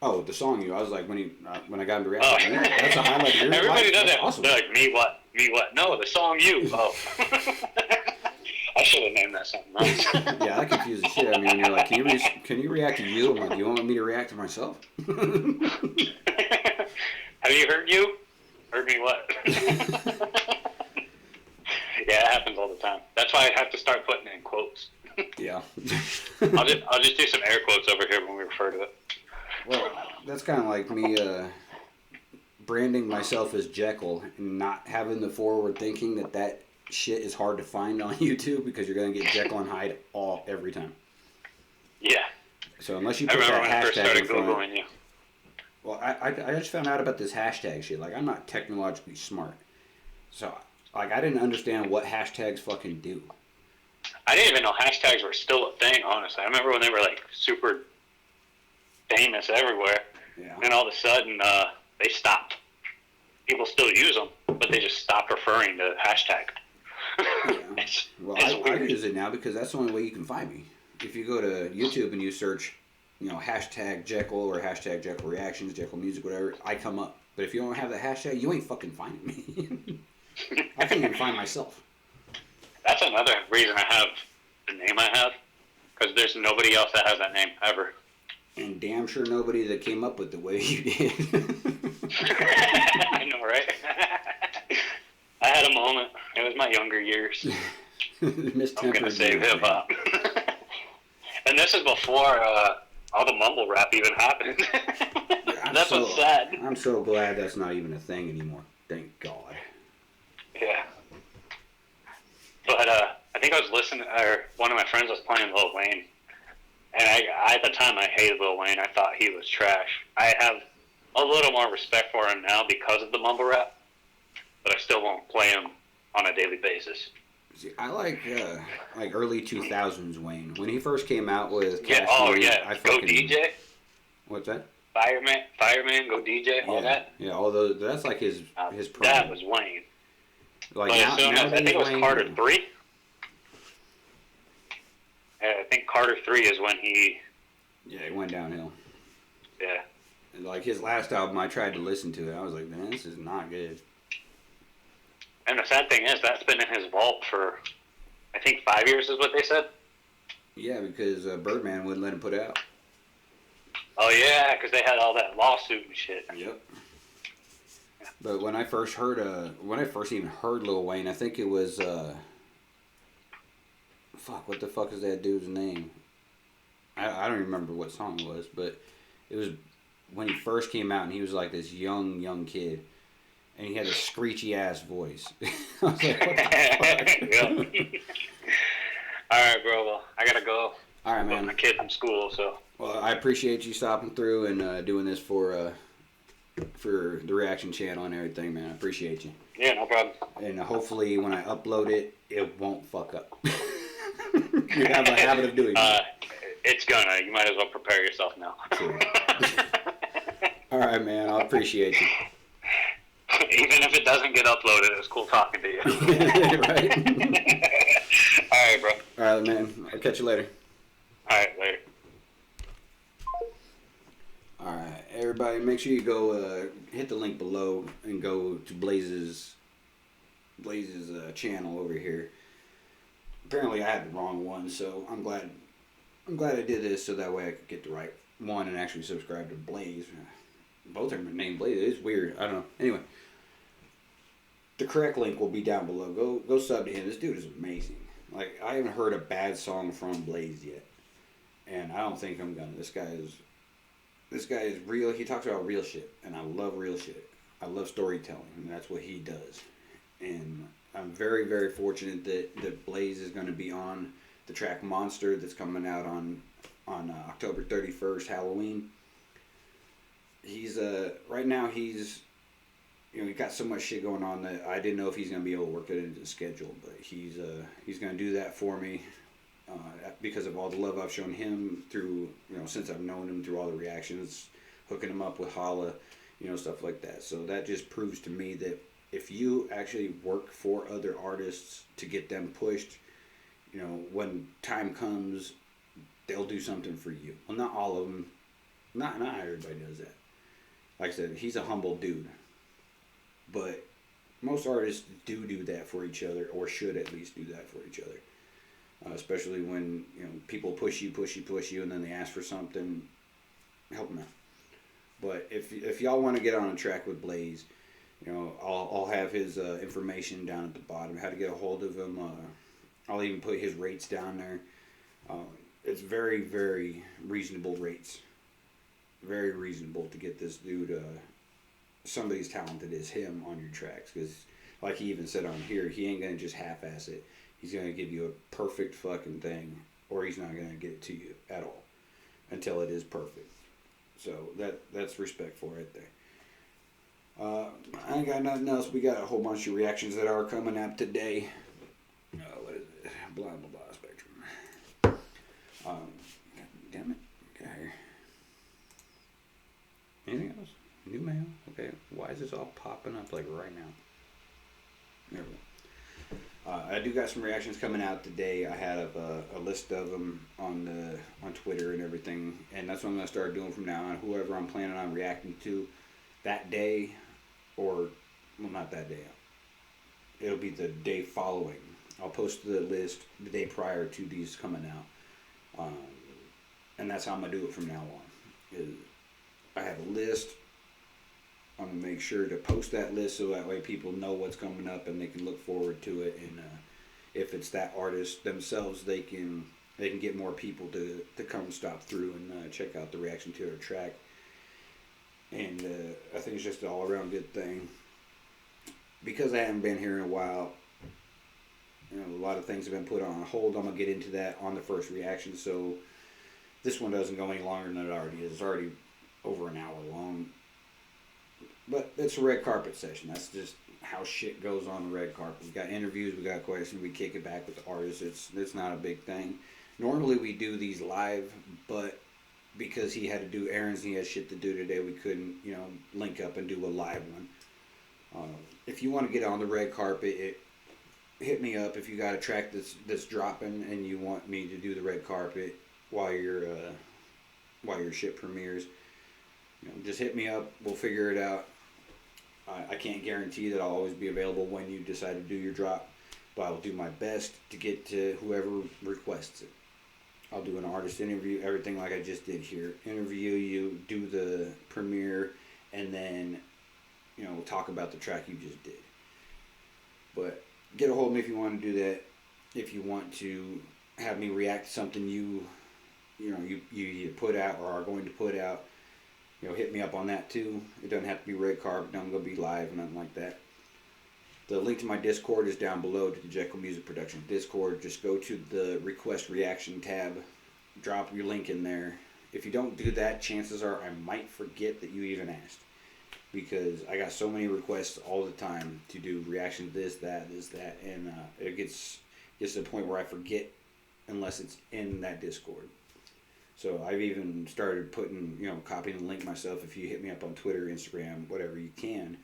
Oh, the song you. I was like, when I got him to react. Oh. That's a highlight of your Everybody life. does That's that. awesome. They're like, me what? Me what? No, the song you. Oh. I should have named that something else. Yeah, that confuses shit. I mean, when you're like, can you react to you? I'm like, you want me to react to myself? Have you heard you? Heard me what? Yeah, it happens all the time. That's why I have to start putting it in quotes. Yeah. I'll just do some air quotes over here when we refer to it. Well, that's kind of like me branding myself as Jekyll and not having the forward thinking that shit is hard to find on YouTube because you're gonna get Jekyll and Hyde every time. Yeah. So unless you I put remember that when I first hashtag started in front, Googling you. well, I just found out about this hashtag shit. Like, I'm not technologically smart, so like I didn't understand what hashtags fucking do. I didn't even know hashtags were still a thing, honestly. I remember when they were, like, super famous everywhere. Yeah. And all of a sudden, they stopped. People still use them, but they just stopped referring to hashtag. Yeah. It's Well, I weird. use it now because that's the only way you can find me. If you go to YouTube and you search, hashtag Jekyll or hashtag Jekyl Reactionz, Jekyl Music, whatever, I come up. But if you don't have that hashtag, you ain't fucking finding me. I can't even find myself. That's another reason I have the name I have, because there's nobody else that has that name ever. And damn sure nobody that came up with the way you did. I know, right? I had a moment. It was my younger years. I'm going to save hip-hop. And this is before all the mumble rap even happened. That's what's sad. I'm so glad that's not even a thing anymore. Thank God. Yeah. But I think I was listening, or one of my friends was playing Lil Wayne. And at the time, I hated Lil Wayne. I thought he was trash. I have a little more respect for him now because of the mumble rap. But I still won't play him on a daily basis. See, I like early 2000s Wayne. When he first came out with Yeah, Cash oh Money, yeah, Go DJ. What's that? Fireman, Go DJ, all that. Yeah, all those. That's like his promo. That was Wayne. Like But as soon as, I think it was Wayne, Carter 3. I think Carter 3 is when he... Yeah, he went downhill. Yeah. And like his last album, I tried to listen to it. I was like, man, this is not good. And the sad thing is, that's been in his vault for, I think, 5 years is what they said. Yeah, because Birdman wouldn't let him put it out. Oh, yeah, because they had all that lawsuit and shit. Yep. But when I first even heard Lil Wayne, I think it was, what the fuck is that dude's name? I don't remember what song it was, but it was when he first came out and he was like this young kid. And he had a screechy ass voice. I was like, what the fuck? Alright, bro, well, I gotta go. Alright, man. With my kid from school, so. Well, I appreciate you stopping through and doing this for the reaction channel and everything, man. I appreciate you. Yeah, no problem. And hopefully when I upload it, it won't fuck up. You have a habit of doing that. It's gonna. You might as well prepare yourself now. True. Alright, man. I appreciate you. Even if it doesn't get uploaded, it was cool talking to you. Right? Alright, bro. Alright, man. I'll catch you later. Alright, later. Alright, everybody, make sure you go hit the link below and go to Blaze's channel over here. Apparently I had the wrong one, so I'm glad I did this so that way I could get the right one and actually subscribe to Blaze. Both are named Blaze. It's weird. I don't know. Anyway, the correct link will be down below. Go sub to him. This dude is amazing. Like, I haven't heard a bad song from Blaze yet, and I don't think I'm gonna. This guy is real. He talks about real shit, and I love real shit. I love storytelling, and that's what he does. And I'm very, very fortunate that Blaze is going to be on the track Monster that's coming out on October 31st, Halloween. He's right now he's he got so much shit going on that I didn't know if he's going to be able to work it into the schedule, but he's going to do that for me because of all the love I've shown him through since I've known him, through all the reactions, hooking him up with Holla, stuff like that. So that just proves to me that if you actually work for other artists to get them pushed, when time comes, they'll do something for you. Well, not all of them, Not everybody does that. Like I said, he's a humble dude. But most artists do that for each other, or should at least do that for each other. Especially when, you know, people push you, and then they ask for something, help them out. But if y'all want to get on a track with Blaze, you know, I'll have his information down at the bottom, how to get a hold of him. I'll even put his rates down there. It's very, very reasonable rates. Very reasonable to get this dude, somebody as talented as him, on your tracks. Because, like he even said on here, he ain't going to just half-ass it. He's going to give you a perfect fucking thing, or he's not going to get it to you at all until it is perfect. So that's respectful right there. I ain't got nothing else. We got a whole bunch of reactions that are coming up today. What is it? Blah, blah, blah, Spectrum. God damn it. Get out here. Anything else? New mail? Okay. Why is this all popping up like right now? There we go. I do got some reactions coming out today. I had a list of them on Twitter and everything, and that's what I'm going to start doing from now on. Whoever I'm planning on reacting to that day, or, well, not that day. It'll be the day following. I'll post the list the day prior to these coming out. And that's how I'm going to do it from now on. I have a list. I'm going to make sure to post that list so that way people know what's coming up and they can look forward to it. And if it's that artist themselves, they can get more people to come stop through and check out the reaction to their track. And I think it's just an all-around good thing. Because I haven't been here in a while, you know, a lot of things have been put on hold. I'm going to get into that on the first reaction, so this one doesn't go any longer than it already is. It's already over an hour long. But it's a red carpet session. That's just how shit goes on the red carpet. We got interviews, we got questions, we kick it back with the artists. It's not a big thing. Normally we do these live, but because he had to do errands and he had shit to do today, we couldn't, you know, link up and do a live one. If you want to get on the red carpet, hit me up. If you got a track that's dropping and you want me to do the red carpet while your shit premieres, you know, just hit me up. We'll figure it out. I can't guarantee that I'll always be available when you decide to do your drop, but I'll do my best to get to whoever requests it. I'll do an artist interview, everything like I just did here. Interview you, do the premiere, and then, you know, we'll talk about the track you just did. But get a hold of me if you want to do that. If you want to have me react to something you put out or are going to put out, you know, hit me up on that too. It doesn't have to be red carpet, don't go be live, nothing like that. The link to my Discord is down below, to the Jekyl Music Production Discord. Just go to the Request Reaction tab, drop your link in there. If you don't do that, chances are I might forget that you even asked, because I got so many requests all the time to do reaction to this, that, and it gets to the point where I forget unless it's in that Discord. So I've even started putting, you know, copying the link myself. If you hit me up on Twitter, Instagram, whatever you can.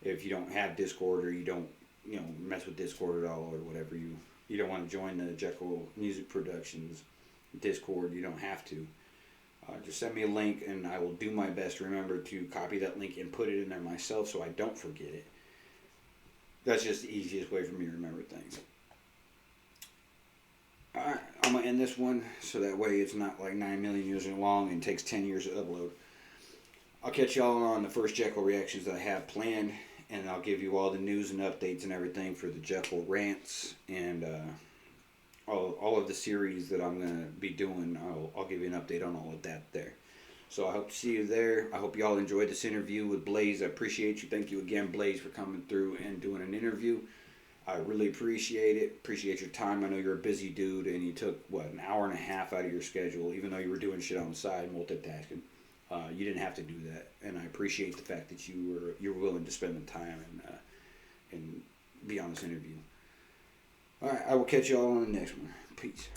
If you don't have Discord, or you don't, you know, mess with Discord at all, or whatever, you don't want to join the Jekyl Music Productions Discord, you don't have to. Just send me a link, and I will do my best to remember to copy that link and put it in there myself so I don't forget it. That's just the easiest way for me to remember things. Alright, I'm going to end this one so that way it's not like 9 million years long and takes 10 years to upload. I'll catch y'all on the first Jekyl reactions that I have planned, and I'll give you all the news and updates and everything for the Jekyl Rantz and all of the series that I'm going to be doing. I'll give you an update on all of that there. So I hope to see you there. I hope y'all enjoyed this interview with Blaze. I appreciate you. Thank you again, Blaze, for coming through and doing an interview. I really appreciate it. Appreciate your time. I know you're a busy dude, and you took, an hour and a half out of your schedule, even though you were doing shit on the side, multitasking. You didn't have to do that, and I appreciate the fact that you're willing to spend the time and be on this interview. All right, I will catch you all on the next one. Peace.